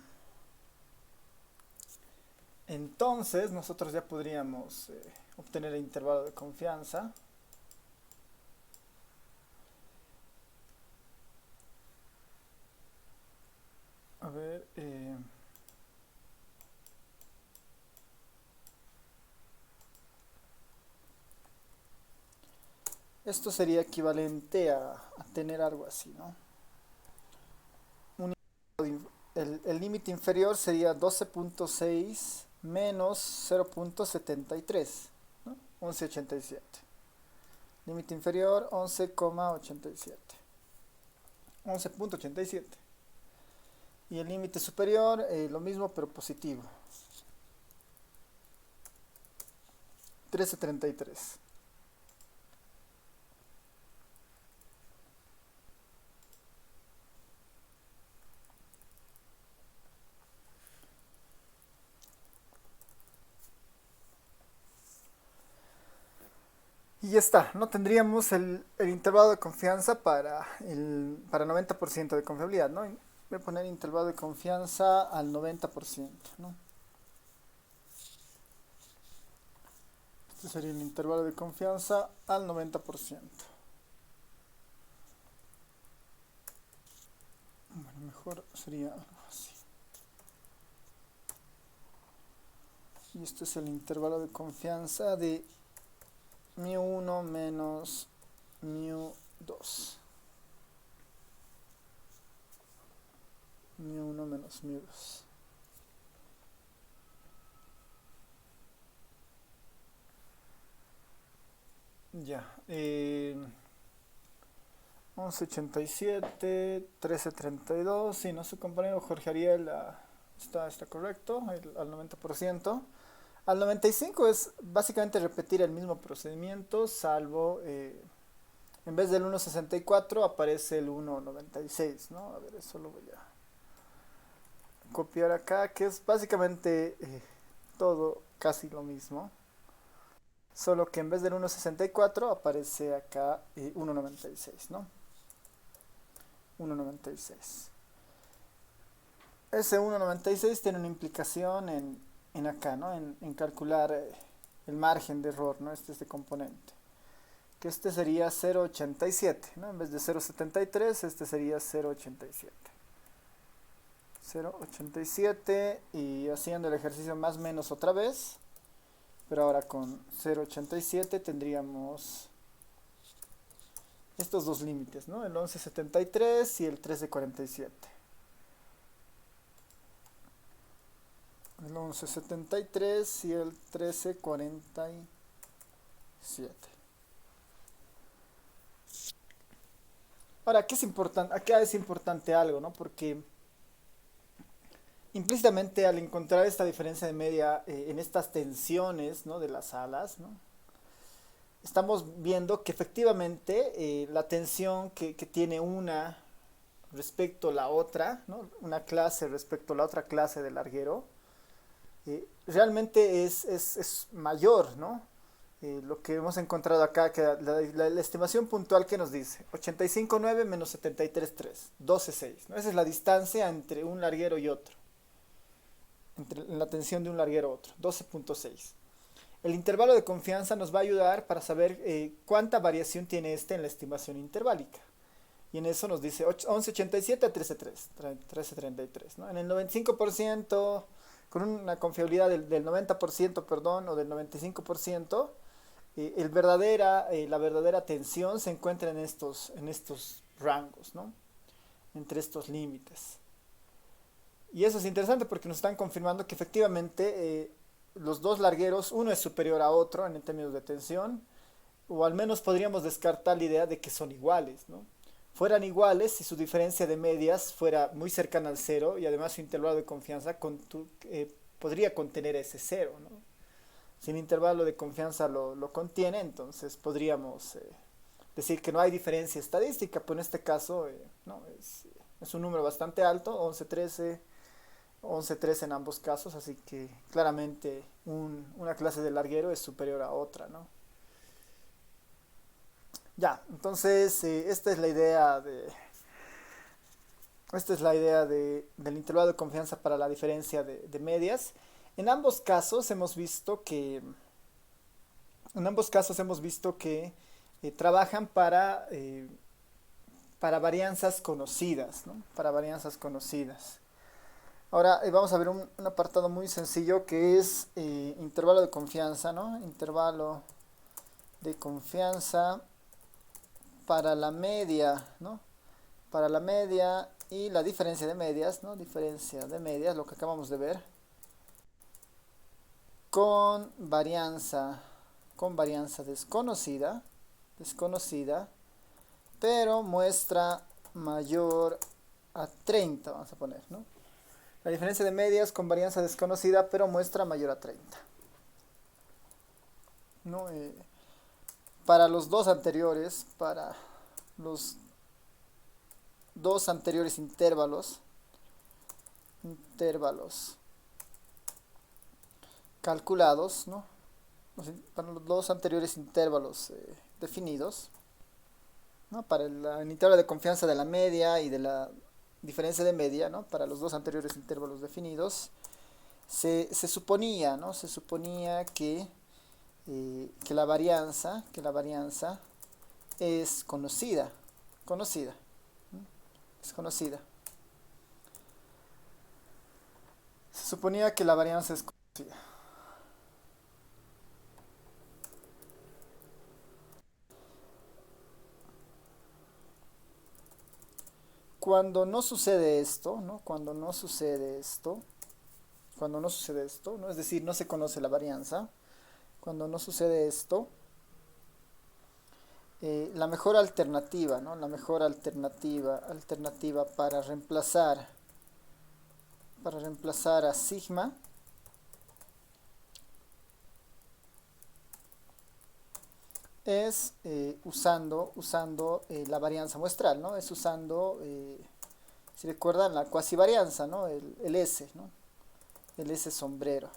Entonces nosotros ya podríamos obtener el intervalo de confianza. A ver, esto sería equivalente a tener algo así, ¿no? El límite inferior sería 12.6 menos 0.73, ¿no? 11.87. Límite inferior 11,87. 11.87. Y el límite superior lo mismo pero positivo. 13.33. Y ya está, no tendríamos el intervalo de confianza para 90% de confiabilidad, ¿no? Voy a poner intervalo de confianza al 90%, ¿no? Este sería el intervalo de confianza al 90%. Bueno, mejor sería algo así. Y este es el intervalo de confianza de μ1 menos μ2. μ1 menos μ2. Ya. 11.87, 13.32. Sí, nuestro compañero Jorge Ariel está correcto, al 90%. Al 95 es básicamente repetir el mismo procedimiento, salvo en vez del 1.64 aparece el 1.96, ¿no? A ver, eso lo voy a copiar acá, que es básicamente todo casi lo mismo. Solo que en vez del 1.64 aparece acá 1.96, ¿no? 1.96. Ese 1.96 tiene una implicación en acá, ¿no? En calcular el margen de error, ¿no? Este componente. Que este sería 0.87, ¿no? En vez de 0.73, este sería 0.87. 0.87 y haciendo el ejercicio más o menos otra vez. Pero ahora con 0.87 tendríamos estos dos límites, ¿no? El 11.73 y el 13.47. El 11.73 y el 13.47. Ahora, ¿qué es importante? Acá es importante algo, ¿no? Porque implícitamente al encontrar esta diferencia de media en estas tensiones, ¿no? De las alas, ¿no? Estamos viendo que efectivamente la tensión que tiene una respecto a la otra, ¿no? Una clase respecto a la otra clase de larguero, realmente es mayor, ¿no? Lo que hemos encontrado acá, que la estimación puntual que nos dice 85,9 menos 73,3, 12,6, ¿no? Esa es la distancia entre un larguero y otro, entre la tensión de un larguero a otro, 12,6. El intervalo de confianza nos va a ayudar para saber cuánta variación tiene este en la estimación interválica. Y en eso nos dice 11,87 a 13,33, ¿no? En el 95%, con una confiabilidad del 90%, perdón, o del 95%, la verdadera tensión se encuentra en estos rangos, ¿no? Entre estos límites. Y eso es interesante porque nos están confirmando que efectivamente los dos largueros, uno es superior a otro en términos de tensión, o al menos podríamos descartar la idea de que son iguales, ¿no? Fueran iguales si su diferencia de medias fuera muy cercana al cero y además su intervalo de confianza podría contener ese cero, ¿no? Si el intervalo de confianza lo contiene, entonces podríamos decir que no hay diferencia estadística, pero en este caso no, es un número bastante alto, 11,13 en ambos casos, así que claramente una clase de larguero es superior a otra, ¿no? Ya, entonces del intervalo de confianza para la diferencia de medias. En ambos casos hemos visto que, trabajan para varianzas conocidas, ¿no? Para varianzas conocidas. Ahora vamos a ver un apartado muy sencillo que es intervalo de confianza, ¿no? Intervalo de confianza para la media, ¿no? Para la media y la diferencia de medias, ¿no? Diferencia de medias, lo que acabamos de ver, con varianza desconocida, pero muestra mayor a 30, vamos a poner, ¿no? La diferencia de medias con varianza desconocida, pero muestra mayor a 30, ¿no? Para los dos anteriores intervalos calculados, ¿no? Para los dos anteriores intervalos definidos, ¿no? Para el intervalo de confianza de la media y de la diferencia de media, ¿no? Para los dos anteriores intervalos definidos, se suponía, ¿no? Se suponía que la varianza es conocida, ¿no? Es conocida. Se suponía que la varianza es conocida. Cuando no sucede esto, ¿no? Cuando no sucede esto, ¿no? Es decir, no se conoce la varianza. Cuando no sucede esto, la mejor alternativa, ¿no? La mejor alternativa para reemplazar a sigma es usando la varianza muestral, ¿no? Es usando, si recuerdan, la cuasivarianza, ¿no? El S, ¿no? El S sombrero.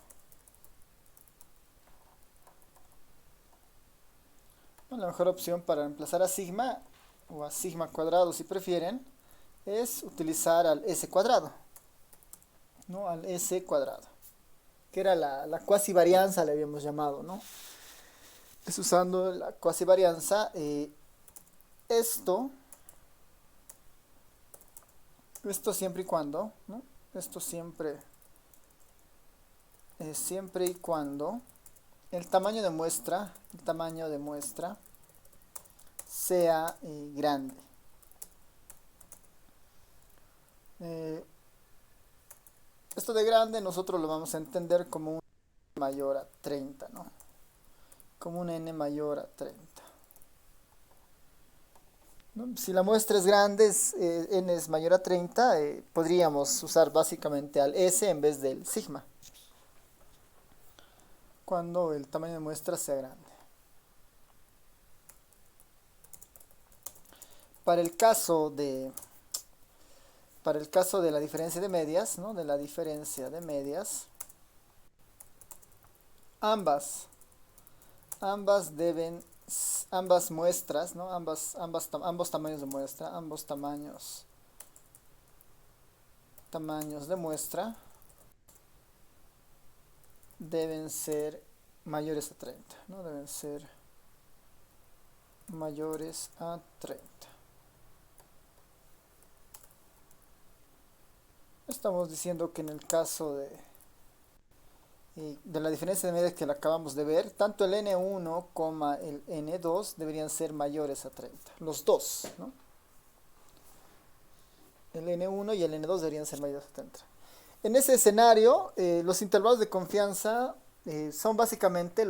Bueno, la mejor opción para reemplazar a sigma, o a sigma cuadrado si prefieren, es utilizar al S cuadrado, ¿no? Al S cuadrado, que era la cuasivarianza, le habíamos llamado, ¿no? Es usando la cuasivarianza, esto siempre y cuando, ¿no? Esto siempre y cuando el tamaño de muestra sea grande. Esto de grande nosotros lo vamos a entender como un n mayor a 30, ¿no? Como un n mayor a 30. ¿No? Si la muestra es grande, n es mayor a 30, podríamos usar básicamente al S en vez del sigma, cuando el tamaño de muestra sea grande. Para el caso de la diferencia de medias, ¿no? De la diferencia de medias, ambas deben, ambas muestras, ¿no? Ambos tamaños de muestra, tamaños de muestra deben ser mayores a 30, ¿no? Deben ser mayores a 30. Estamos diciendo que en el caso de la diferencia de medias que la acabamos de ver, tanto el n1 como el n2 deberían ser mayores a 30. Los dos, ¿no? El n1 y el n2 deberían ser mayores a 30. En ese escenario, los intervalos de confianza son básicamente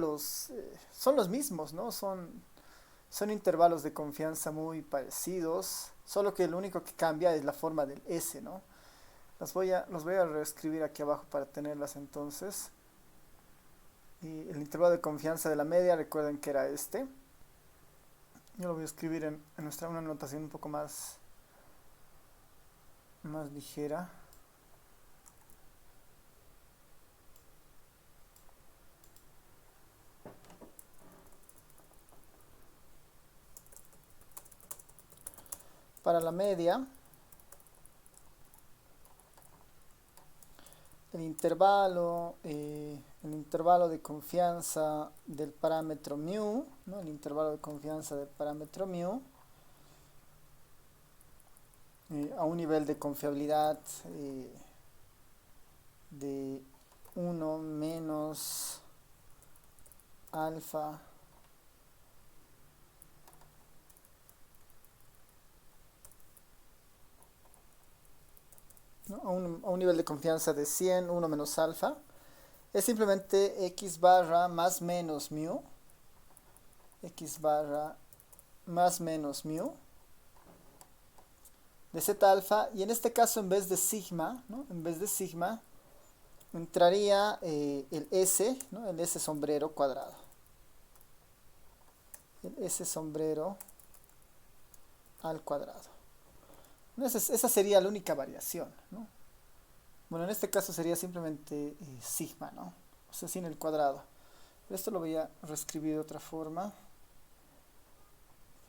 son los mismos, ¿no? Son intervalos de confianza muy parecidos, solo que lo único que cambia es la forma del S, ¿no? Los voy a reescribir aquí abajo para tenerlas entonces. Y el intervalo de confianza de la media, recuerden que era este. Yo lo voy a escribir en una notación un poco más ligera. Para la media, el intervalo de confianza del parámetro mu, ¿no? El intervalo de confianza del parámetro mu a un nivel de confiabilidad de 1 menos alfa ¿no? a un nivel de confianza de 100, 1 menos alfa, es simplemente x barra más menos mu, x barra más menos mu de z alfa, y en este caso en vez de sigma, ¿no? En vez de sigma entraría el S, ¿no? El S sombrero cuadrado. El S sombrero al cuadrado. Esa sería la única variación, ¿no? Bueno, en este caso sería simplemente sigma, ¿no? O sea, sin el cuadrado. Esto lo voy a reescribir de otra forma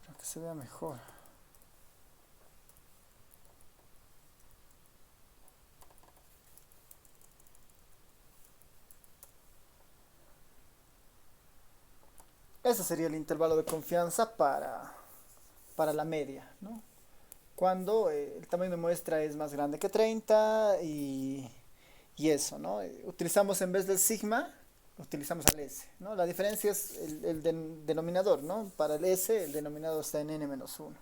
para que se vea mejor. Ese sería el intervalo de confianza para la media, ¿no? Cuando el tamaño de muestra es más grande que 30 y eso, ¿no? Utilizamos en vez del sigma, utilizamos al S, ¿no? La diferencia es el denominador, ¿no? Para el S el denominador está en n-1.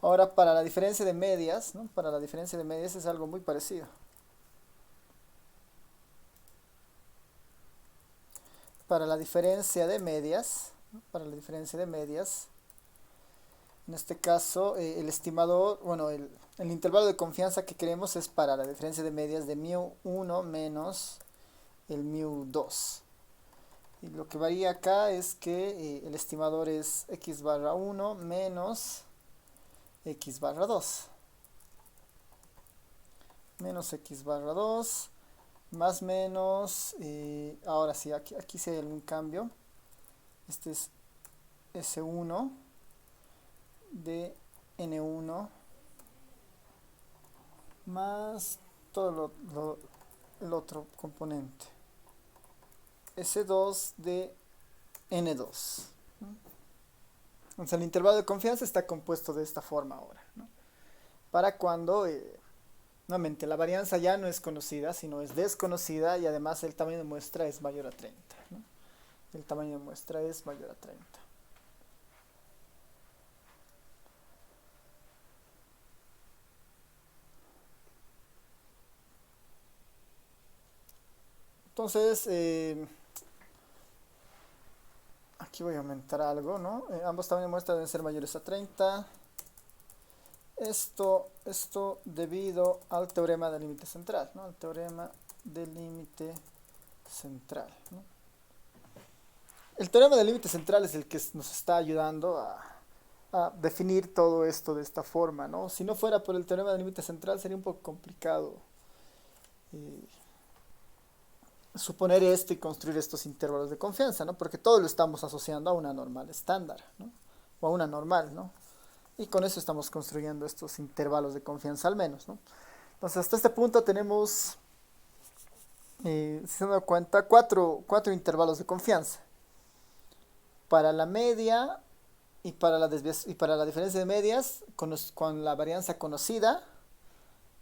Ahora para la diferencia de medias, ¿no? Para la diferencia de medias es algo muy parecido. Para la diferencia de medias, ¿no? Para la diferencia de medias, en este caso, el estimador, bueno, el intervalo de confianza que queremos es para la diferencia de medias de mu1 menos el mu2. Y lo que varía acá es que el estimador es x barra 1 menos x barra 2. Menos x barra 2, más menos, ahora sí, aquí sí hay algún cambio. Este es S1 de N1 más todo el otro componente S2 de N2. Entonces el intervalo de confianza está compuesto de esta forma ahora, ¿no? Para cuando nuevamente la varianza ya no es conocida, sino es desconocida, y además el tamaño de muestra es mayor a 30, ¿no? El tamaño de muestra es mayor a 30. Entonces, aquí voy a aumentar algo, ¿no? Ambos tamaños de muestra deben ser mayores a 30. Esto debido al teorema del límite central, ¿no? El teorema del límite central, ¿no? El teorema del límite central es el que nos está ayudando a definir todo esto de esta forma, ¿no? Si no fuera por el teorema del límite central sería un poco complicado eh, suponer esto y construir estos intervalos de confianza, ¿no? Porque todo lo estamos asociando a una normal estándar, ¿no? O a una normal, ¿no? Y con eso estamos construyendo estos intervalos de confianza al menos, ¿no? Entonces hasta este punto tenemos, si se dan cuenta, cuatro intervalos de confianza. Para la media y para la diferencia de medias con la varianza conocida,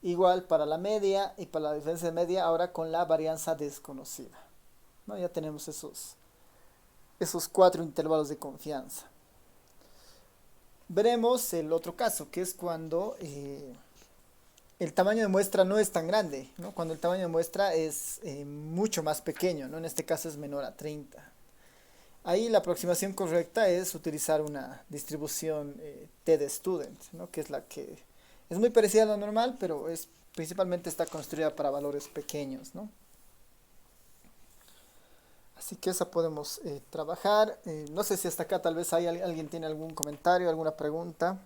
igual para la media y para la diferencia de media ahora con la varianza desconocida, ¿no? Ya tenemos esos cuatro intervalos de confianza. Veremos el otro caso, que es cuando el tamaño de muestra no es tan grande, ¿no? Cuando el tamaño de muestra es mucho más pequeño, ¿no? En este caso es menor a 30. Ahí la aproximación correcta es utilizar una distribución T de student, ¿no? Que es la que es muy parecida a la normal, pero principalmente está construida para valores pequeños, ¿no? Así que esa podemos trabajar. No sé si hasta acá tal vez alguien tiene algún comentario, alguna pregunta.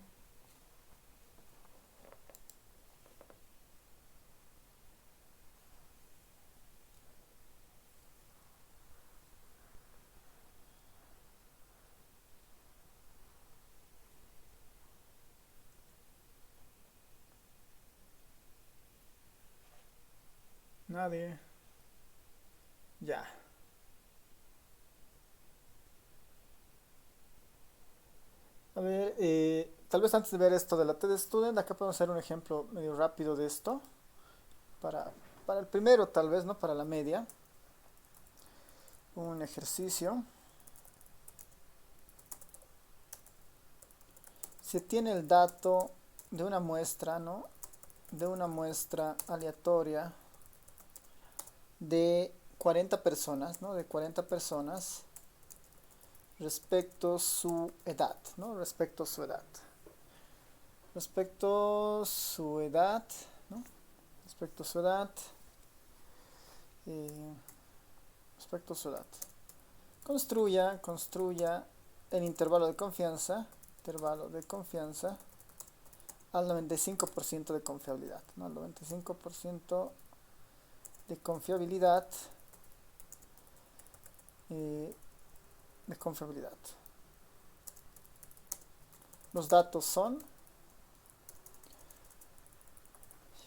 Nadie. Ya. A ver, tal vez antes de ver esto de la TED Student, acá podemos hacer un ejemplo medio rápido de esto. Para, para el primero, tal vez, ¿no? Para la media. Un ejercicio. Se tiene el dato de una muestra, ¿no? De una muestra aleatoria de 40 personas, ¿no? De 40 personas respecto su edad, ¿no? Respecto su edad. Respecto su edad, ¿no? Respecto su edad. Eh, respecto a su edad. Construya el intervalo de confianza al 95% de confiabilidad, ¿no? Al 95% de confiabilidad, eh, de confiabilidad. Los datos son,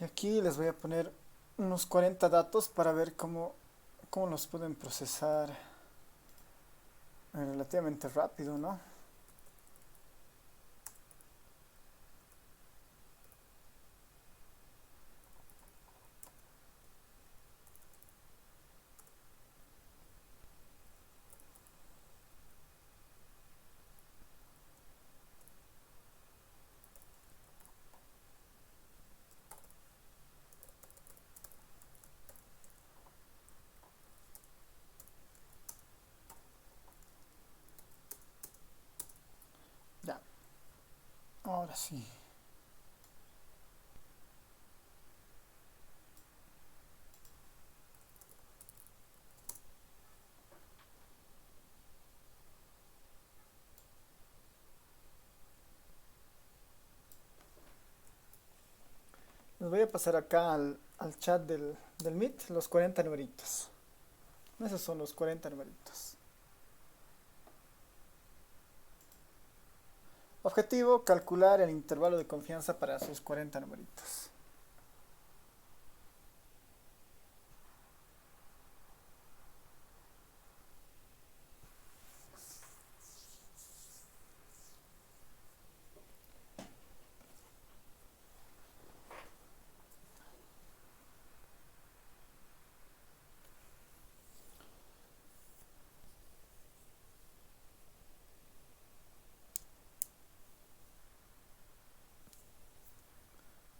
y aquí les voy a poner unos 40 datos para ver cómo los pueden procesar relativamente rápido, ¿no? Ya, ahora sí. Les voy a pasar acá al chat del Meet los 40 numeritos. Esos son los 40 numeritos. Objetivo, calcular el intervalo de confianza para sus 40 numeritos.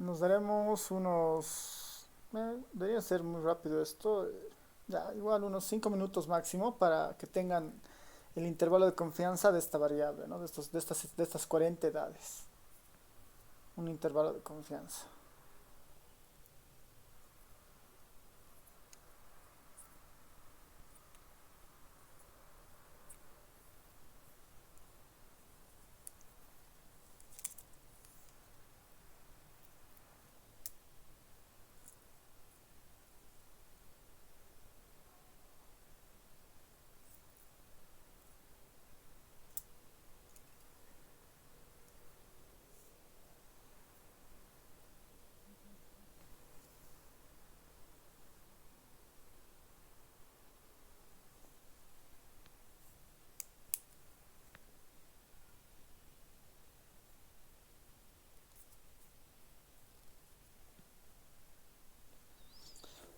Nos daremos unos... debería ser muy rápido esto. Ya, igual unos 5 minutos máximo para que tengan el intervalo de confianza de esta variable, ¿no? De estas 40 edades. Un intervalo de confianza.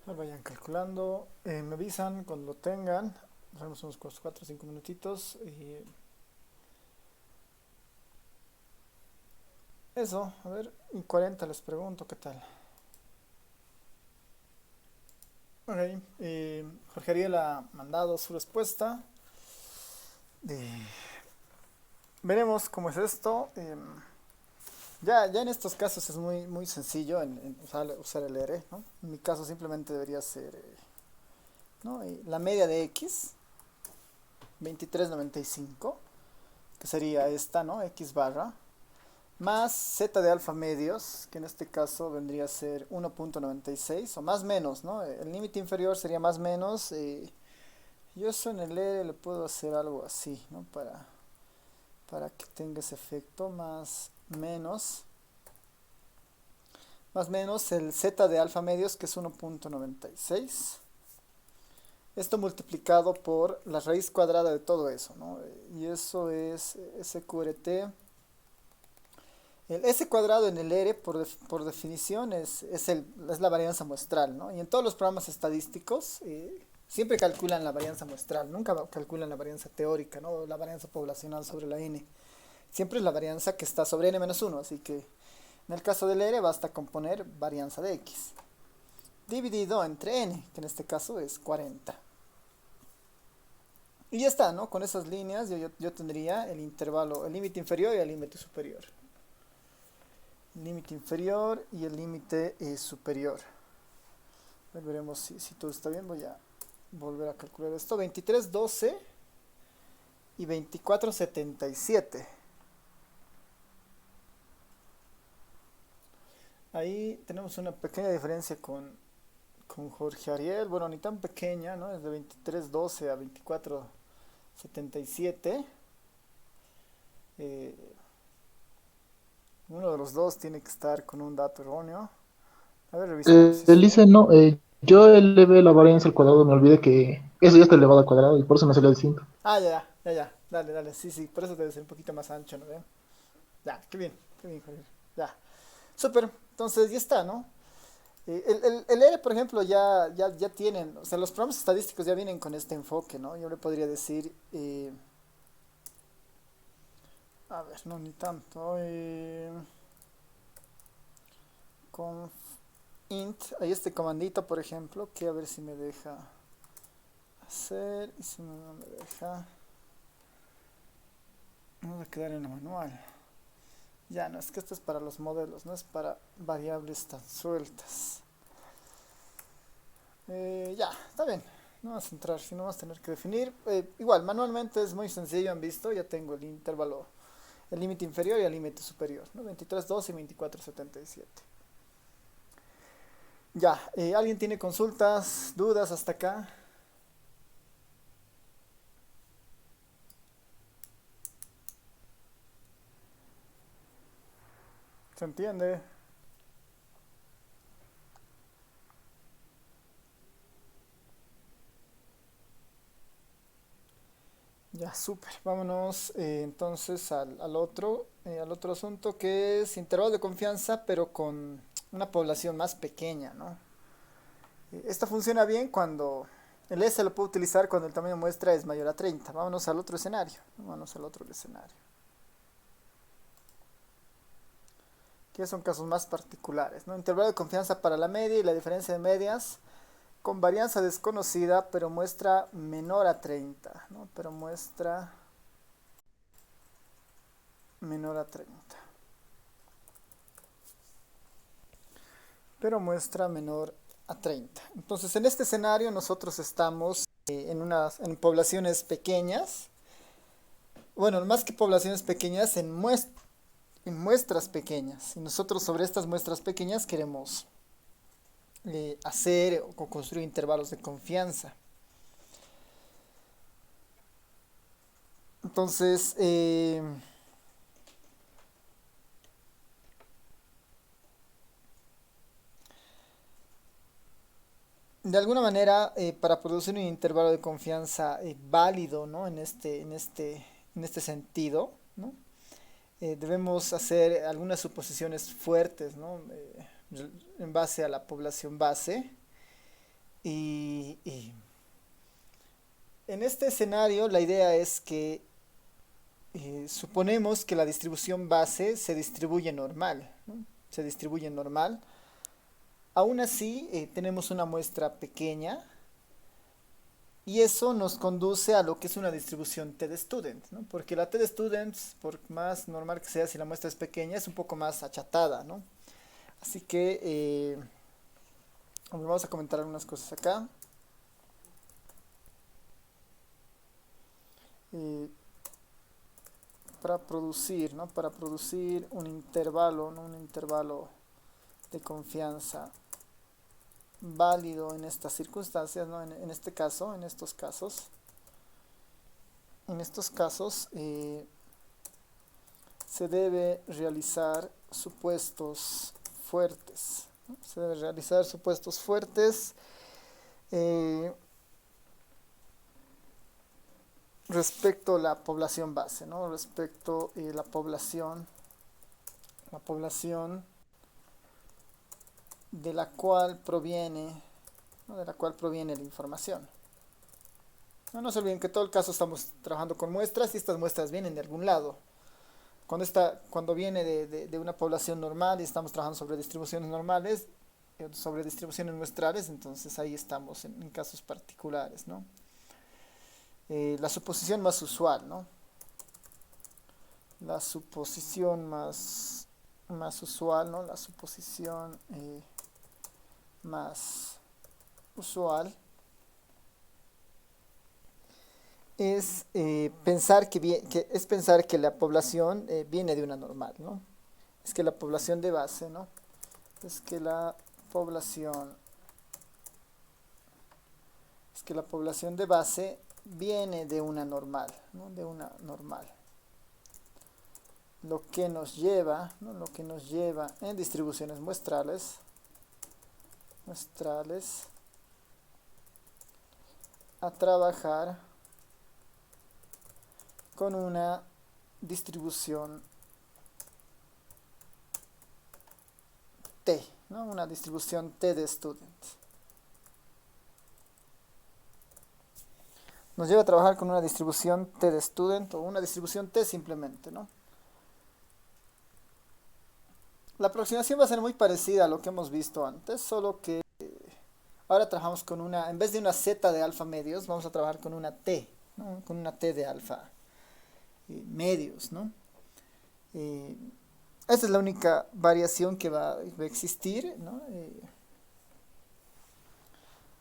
Vayan calculando, me avisan cuando lo tengan. Hacemos unos 4 o 5 minutitos y eso, a ver, en 40 les pregunto qué tal. Ok, Jorge Ariel ha mandado su respuesta. Eh, Veremos cómo es esto. Ya en estos casos es muy sencillo en usar el R, ¿no? En mi caso simplemente debería ser, ¿no? La media de X, 23,95, que sería esta, ¿no? X barra, más z de alfa medios, que en este caso vendría a ser 1,96 o más menos, ¿no? El límite inferior sería más menos. Yo eso en el R le puedo hacer algo así, ¿no? Para que tenga ese efecto, más menos el z de alfa medios, que es 1,96. Esto multiplicado por la raíz cuadrada de todo eso, ¿no? Y eso es SQRT. El S cuadrado en el R, por definición, es la varianza muestral, ¿no? Y en todos los programas estadísticos siempre calculan la varianza muestral, nunca calculan la varianza teórica, ¿no? La varianza poblacional sobre la N. Siempre es la varianza que está sobre N-1, así que en el caso del R basta con poner varianza de X dividido entre N, que en este caso es 40. Y ya está, ¿no? Con esas líneas yo tendría el intervalo, el límite inferior y el límite superior. El límite inferior y el límite superior. Veremos si todo está bien. Voy a volver a calcular esto. 23,12 y 24,77. Ahí tenemos una pequeña diferencia con Jorge Ariel. Bueno, ni tan pequeña, ¿no? Es de 23,12 a 24,77. Eh, Uno de los dos tiene que estar con un dato erróneo. A ver, revisamos eso. Dice, no, yo elevé la varianza al cuadrado, me olvidé que eso ya está elevado al cuadrado y por eso me salió distinto. Ah, ya. Dale, dale. Sí, sí, por eso debe ser un poquito más ancho, ¿no? ¿Ve? Ya, qué bien, Javier. Ya. Súper. Entonces, ya está, ¿no? El R, por ejemplo, ya tienen, o sea, los programas estadísticos ya vienen con este enfoque, ¿no? Yo le podría decir, a ver, no, ni tanto. Conf int, hay este comandito, por ejemplo, que a ver si me deja hacer, y si no me deja, no va a quedar en el manual. Ya, no, es que esto es para los modelos, no es para variables tan sueltas. Ya, está bien. No vas a entrar, si no vas a tener que definir. Igual, manualmente es muy sencillo, han visto. Ya tengo el intervalo, el límite inferior y el límite superior, ¿no? 23,12 y 24,77. Ya, ¿alguien tiene consultas, dudas hasta acá? ¿Se entiende? Ya, súper. Vámonos entonces al otro asunto, que es intervalo de confianza, pero con una población más pequeña, ¿no? Esto funciona bien cuando el S lo puedo utilizar cuando el tamaño muestra es mayor a 30. Vámonos al otro escenario. Vámonos al otro escenario. Que son casos más particulares, ¿no? Intervalo de confianza para la media y la diferencia de medias con varianza desconocida, pero muestra menor a 30, ¿no? Pero muestra menor a 30. Pero muestra menor a 30. Entonces, en este escenario nosotros estamos en poblaciones pequeñas. Bueno, más que poblaciones pequeñas, en muestras pequeñas. Y nosotros sobre estas muestras pequeñas queremos hacer o construir intervalos de confianza. Entonces, de alguna manera, para producir un intervalo de confianza válido, ¿no? En este sentido, ¿no? Debemos hacer algunas suposiciones fuertes, ¿no? En base a la población base. Y en este escenario, la idea es que suponemos que la distribución base se distribuye normal, ¿no? Se distribuye normal. Aún así, tenemos una muestra pequeña y eso nos conduce a lo que es una distribución t-de-student, ¿no? Porque la t-de-students, por más normal que sea, si la muestra es pequeña, es un poco más achatada, ¿no? Así que vamos a comentar algunas cosas acá. Eh, para producir, ¿no? Para producir un intervalo, ¿no? Un intervalo de confianza válido en estas circunstancias, ¿no? En este caso, en estos casos se debe realizar supuestos fuertes, ¿no? Se debe realizar supuestos fuertes eh, respecto a la población base, ¿no? Respecto a la población de la cual proviene, ¿no? De la cual proviene la información. No se olviden que en todo el caso estamos trabajando con muestras y estas muestras vienen de algún lado. Cuando viene de una población normal y estamos trabajando sobre distribuciones normales, sobre distribuciones muestrales, entonces ahí estamos en casos particulares, ¿no? La suposición más usual, ¿no? La suposición más usual, ¿no? La suposición más usual es pensar que la población viene de una normal, ¿no? Es que la población de base, ¿no? Es que la población, es que la población de base viene de una normal, ¿no? De una normal. Lo que nos lleva, ¿no? Lo que nos lleva en distribuciones muestrales a trabajar con una distribución T, ¿no? Una distribución T de student. Nos lleva a trabajar con una distribución T de student o una distribución T simplemente, ¿no? La aproximación va a ser muy parecida a lo que hemos visto antes, solo que ahora trabajamos con en vez de una Z de alfa medios, vamos a trabajar con una T, ¿no? Con una T de alfa medios, ¿no? Esta es la única variación que va a existir, ¿no?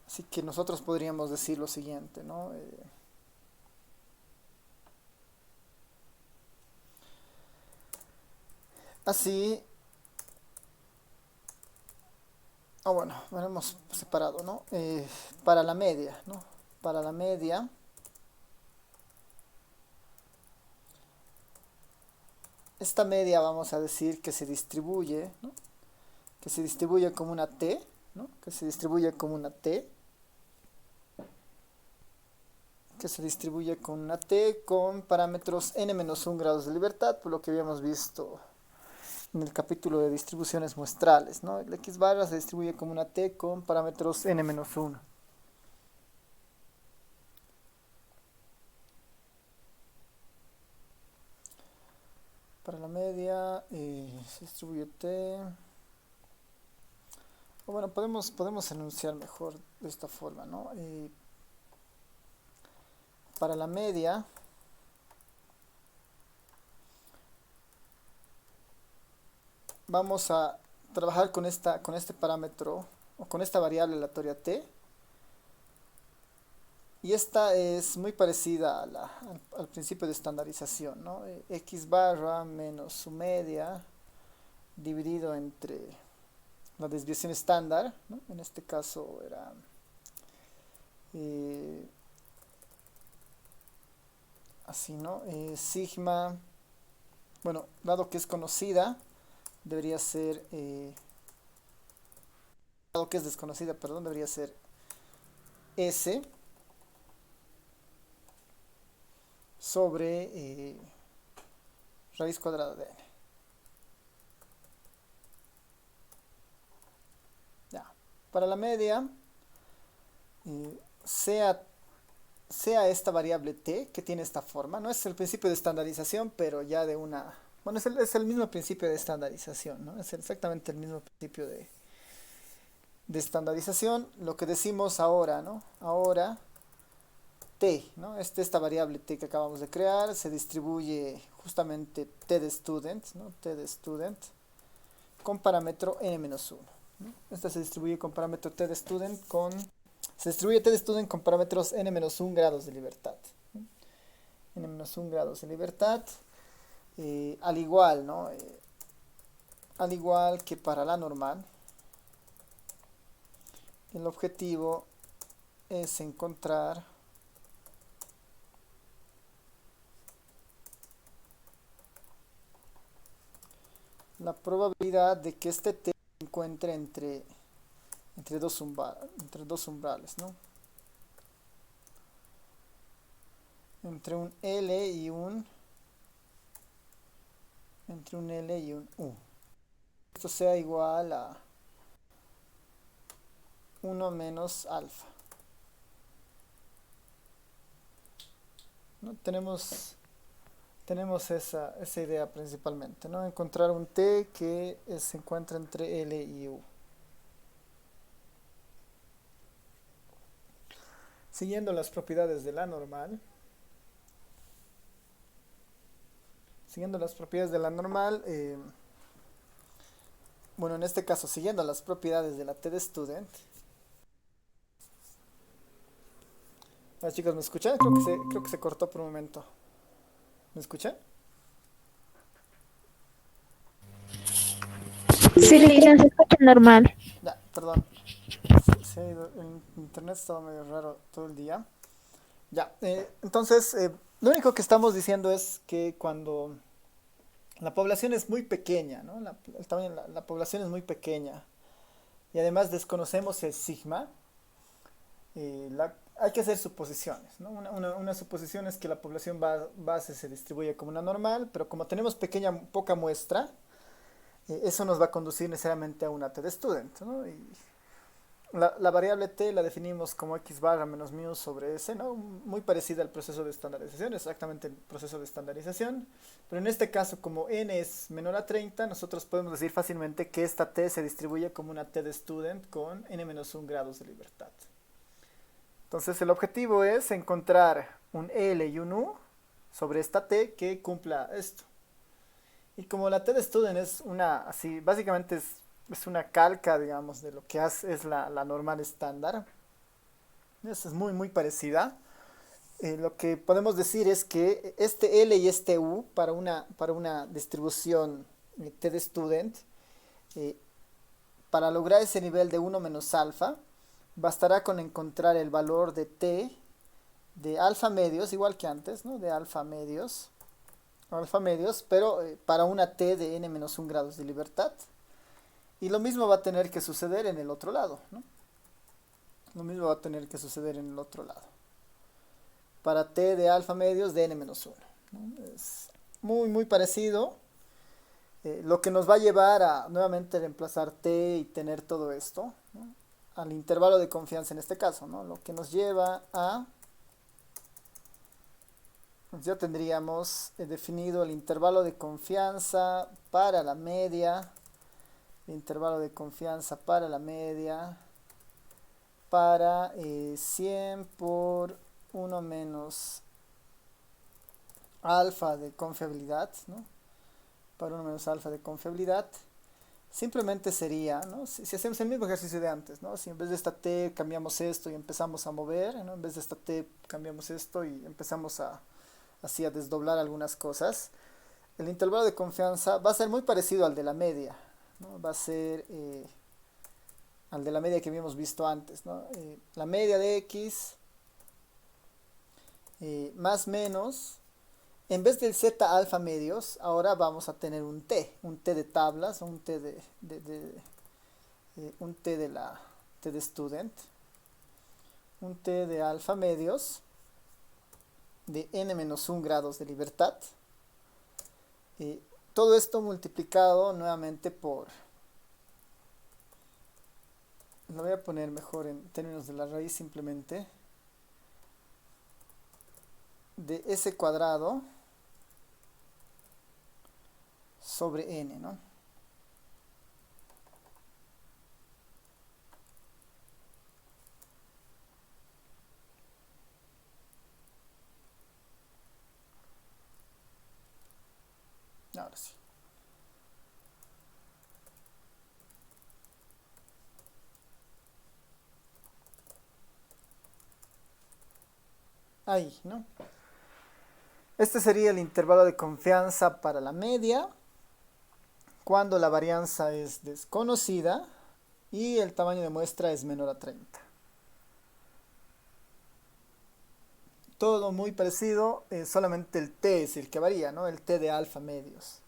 Así que nosotros podríamos decir lo siguiente, ¿no? Así, bueno, hemos separado, ¿no? Para la media, ¿no? Para la media, esta media vamos a decir que se distribuye, ¿no? Que se distribuye como una T, ¿no? Que se distribuye como una T, que se distribuye con una T con parámetros n-1 grados de libertad, por lo que habíamos visto en el capítulo de distribuciones muestrales, ¿no? El x barra se distribuye como una T con parámetros n-1. Para la media se distribuye T. O bueno, podemos enunciar mejor de esta forma, ¿no? Para la media, vamos a trabajar con este parámetro o con esta variable aleatoria t. Y esta es muy parecida a al principio de estandarización, ¿no? X barra menos su media dividido entre la desviación estándar, ¿no? En este caso era eh, así, ¿no? Sigma, bueno, dado que es conocida, debería ser, dado que es desconocida, perdón, debería ser S sobre raíz cuadrada de n. Ya. Para la media, sea esta variable t que tiene esta forma, no es el principio de estandarización, pero ya de una, bueno, es el mismo principio de estandarización, ¿no? Es exactamente el mismo principio de estandarización. Lo que decimos ahora, ¿no? Ahora t, ¿no? Esta variable t que acabamos de crear se distribuye justamente t de student, ¿no? T de student con parámetro n-1, ¿no? Esta se distribuye con parámetro t de student se distribuye t de student con parámetros n-1 grados de libertad, ¿no? n-1 grados de libertad, al igual, ¿no? Al igual que para la normal, el objetivo es encontrar la probabilidad de que este t se encuentre entre dos umbrales, ¿no? Entre un L y un U. Esto sea igual a 1 menos alfa, ¿no? Tenemos esa idea principalmente, ¿no? Encontrar un t que se encuentra entre L y U. Siguiendo las propiedades de la normal, bueno, en este caso, siguiendo las propiedades de la t de student. Las chicas, ¿me escuchan? Creo que se cortó por un momento. ¿Me escuchan? Sí, Lilian, se escucha normal. Ya, perdón. Se ha ido, el internet estaba medio raro todo el día. Ya, entonces, lo único que estamos diciendo es que cuando la población es muy pequeña, ¿no? La población es muy pequeña y además desconocemos el sigma, hay que hacer suposiciones, ¿no? Una suposición es que la población base se distribuye como una normal, pero como tenemos poca muestra, eso nos va a conducir necesariamente a una t de student, ¿no? Y la variable t la definimos como x barra menos mu sobre s, ¿no? Muy parecida al proceso de estandarización, exactamente el proceso de estandarización, pero en este caso como n es menor a 30, nosotros podemos decir fácilmente que esta t se distribuye como una t de student con n-1 grados de libertad. Entonces el objetivo es encontrar un L y un U sobre esta t que cumpla esto. Y como la t de student es así, básicamente es una calca, digamos, de lo que es la normal estándar. Es muy parecida. Lo que podemos decir es que este L y este U para una distribución t de student, eh, para lograr ese nivel de 1 menos alfa, bastará con encontrar el valor de t de alfa medios, igual que antes, ¿no? De alfa medios, pero para una t de n-1 grados de libertad. Y lo mismo va a tener que suceder en el otro lado, ¿no? Lo mismo va a tener que suceder en el otro lado. Para t de alfa medios de n-1, ¿no? Es muy parecido. Lo que nos va a llevar a nuevamente reemplazar t y tener todo esto, ¿no? Al intervalo de confianza en este caso, ¿no? Lo que nos lleva a... Ya tendríamos definido el intervalo de confianza para la media intervalo de confianza para la media para 100 por 1 menos alfa de confiabilidad, ¿no? Para 1 menos alfa de confiabilidad. Simplemente sería, ¿no? Si hacemos el mismo ejercicio de antes, ¿no? Si en vez de esta t cambiamos esto y empezamos a mover, ¿no? En vez de esta t cambiamos esto y empezamos así a desdoblar algunas cosas, el intervalo de confianza va a ser muy parecido al de la media, ¿no? Va a ser al de la media que habíamos visto antes, ¿no? La media de x más menos, en vez del z alfa medios, ahora vamos a tener un t de tablas, un t de student, un t de alfa medios de n-1 grados de libertad. Todo esto multiplicado nuevamente por, lo voy a poner mejor en términos de la raíz simplemente, de s cuadrado sobre n, ¿no? Ahora sí. Ahí, ¿no? Este sería el intervalo de confianza para la media, cuando la varianza es desconocida y el tamaño de muestra es menor a 30. Todo muy parecido, solamente el t es el que varía, ¿no? El t de alfa medios.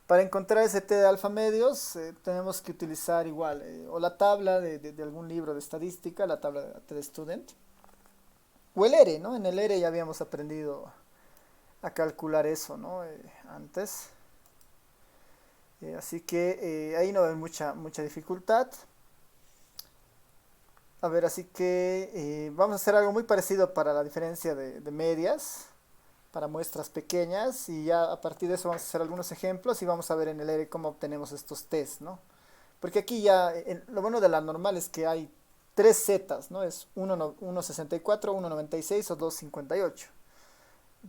Para encontrar ese t de alfa medios tenemos que utilizar igual o la tabla de algún libro de estadística, la tabla de t de student, o el ERE, ¿no? En el ERE ya habíamos aprendido a calcular eso, ¿no? Antes. Así que ahí no hay mucha dificultad. A ver, así que vamos a hacer algo muy parecido para la diferencia de medias, para muestras pequeñas, y ya a partir de eso vamos a hacer algunos ejemplos y vamos a ver en el ERE cómo obtenemos estos test, ¿no? Porque aquí ya, lo bueno de la normal es que hay 3 zetas, ¿no? Es 1.64, 1.96 o 2.58.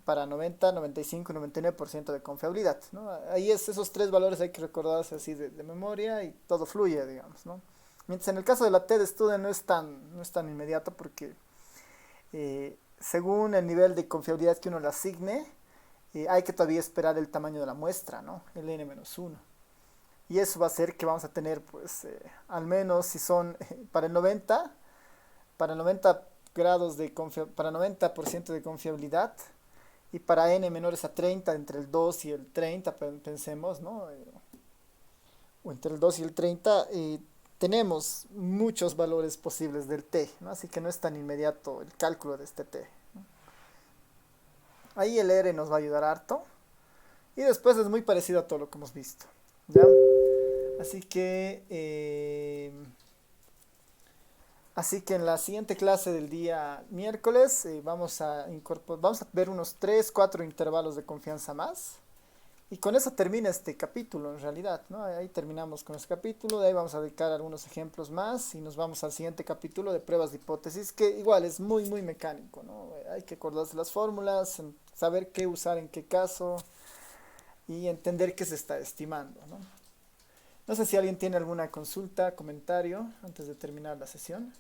Para 90, 95 y 99% de confiabilidad, ¿no? Ahí esos 3 valores hay que recordarse así de memoria y todo fluye, digamos, ¿no? Mientras en el caso de la t de student no es tan inmediato porque según el nivel de confiabilidad que uno le asigne, hay que todavía esperar el tamaño de la muestra, ¿no? El n-1. Y eso va a hacer que vamos a tener, pues, al menos si son para el 90 grados para 90% de confiabilidad, y para n menores a 30, entre el 2 y el 30, pensemos, ¿no? O entre el 2 y el 30, tenemos muchos valores posibles del t, ¿no? Así que no es tan inmediato el cálculo de este t, ¿no? Ahí el R nos va a ayudar harto. Y después es muy parecido a todo lo que hemos visto, ¿ya? Así que en la siguiente clase del día miércoles vamos a ver unos 3, 4 intervalos de confianza más. Y con eso termina este capítulo en realidad, ¿no? Ahí terminamos con este capítulo, de ahí vamos a dedicar algunos ejemplos más y nos vamos al siguiente capítulo de pruebas de hipótesis, que igual es muy mecánico, ¿no? Hay que acordarse las fórmulas, saber qué usar en qué caso y entender qué se está estimando, ¿no? No sé si alguien tiene alguna consulta, comentario antes de terminar la sesión.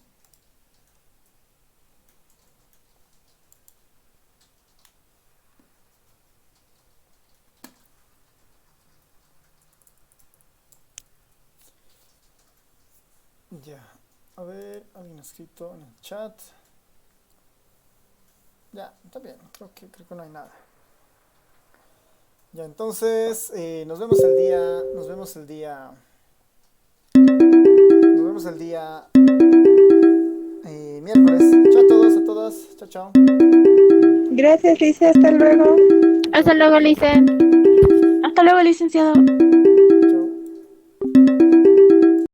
Ya, a ver, alguien ha escrito en el chat. Ya, está bien, creo que no hay nada. Ya, entonces, nos vemos el día miércoles. Chao a todos, a todas. Chao, chao. Gracias, Lice. Hasta luego. Hasta luego, Lice. Hasta luego, licenciado.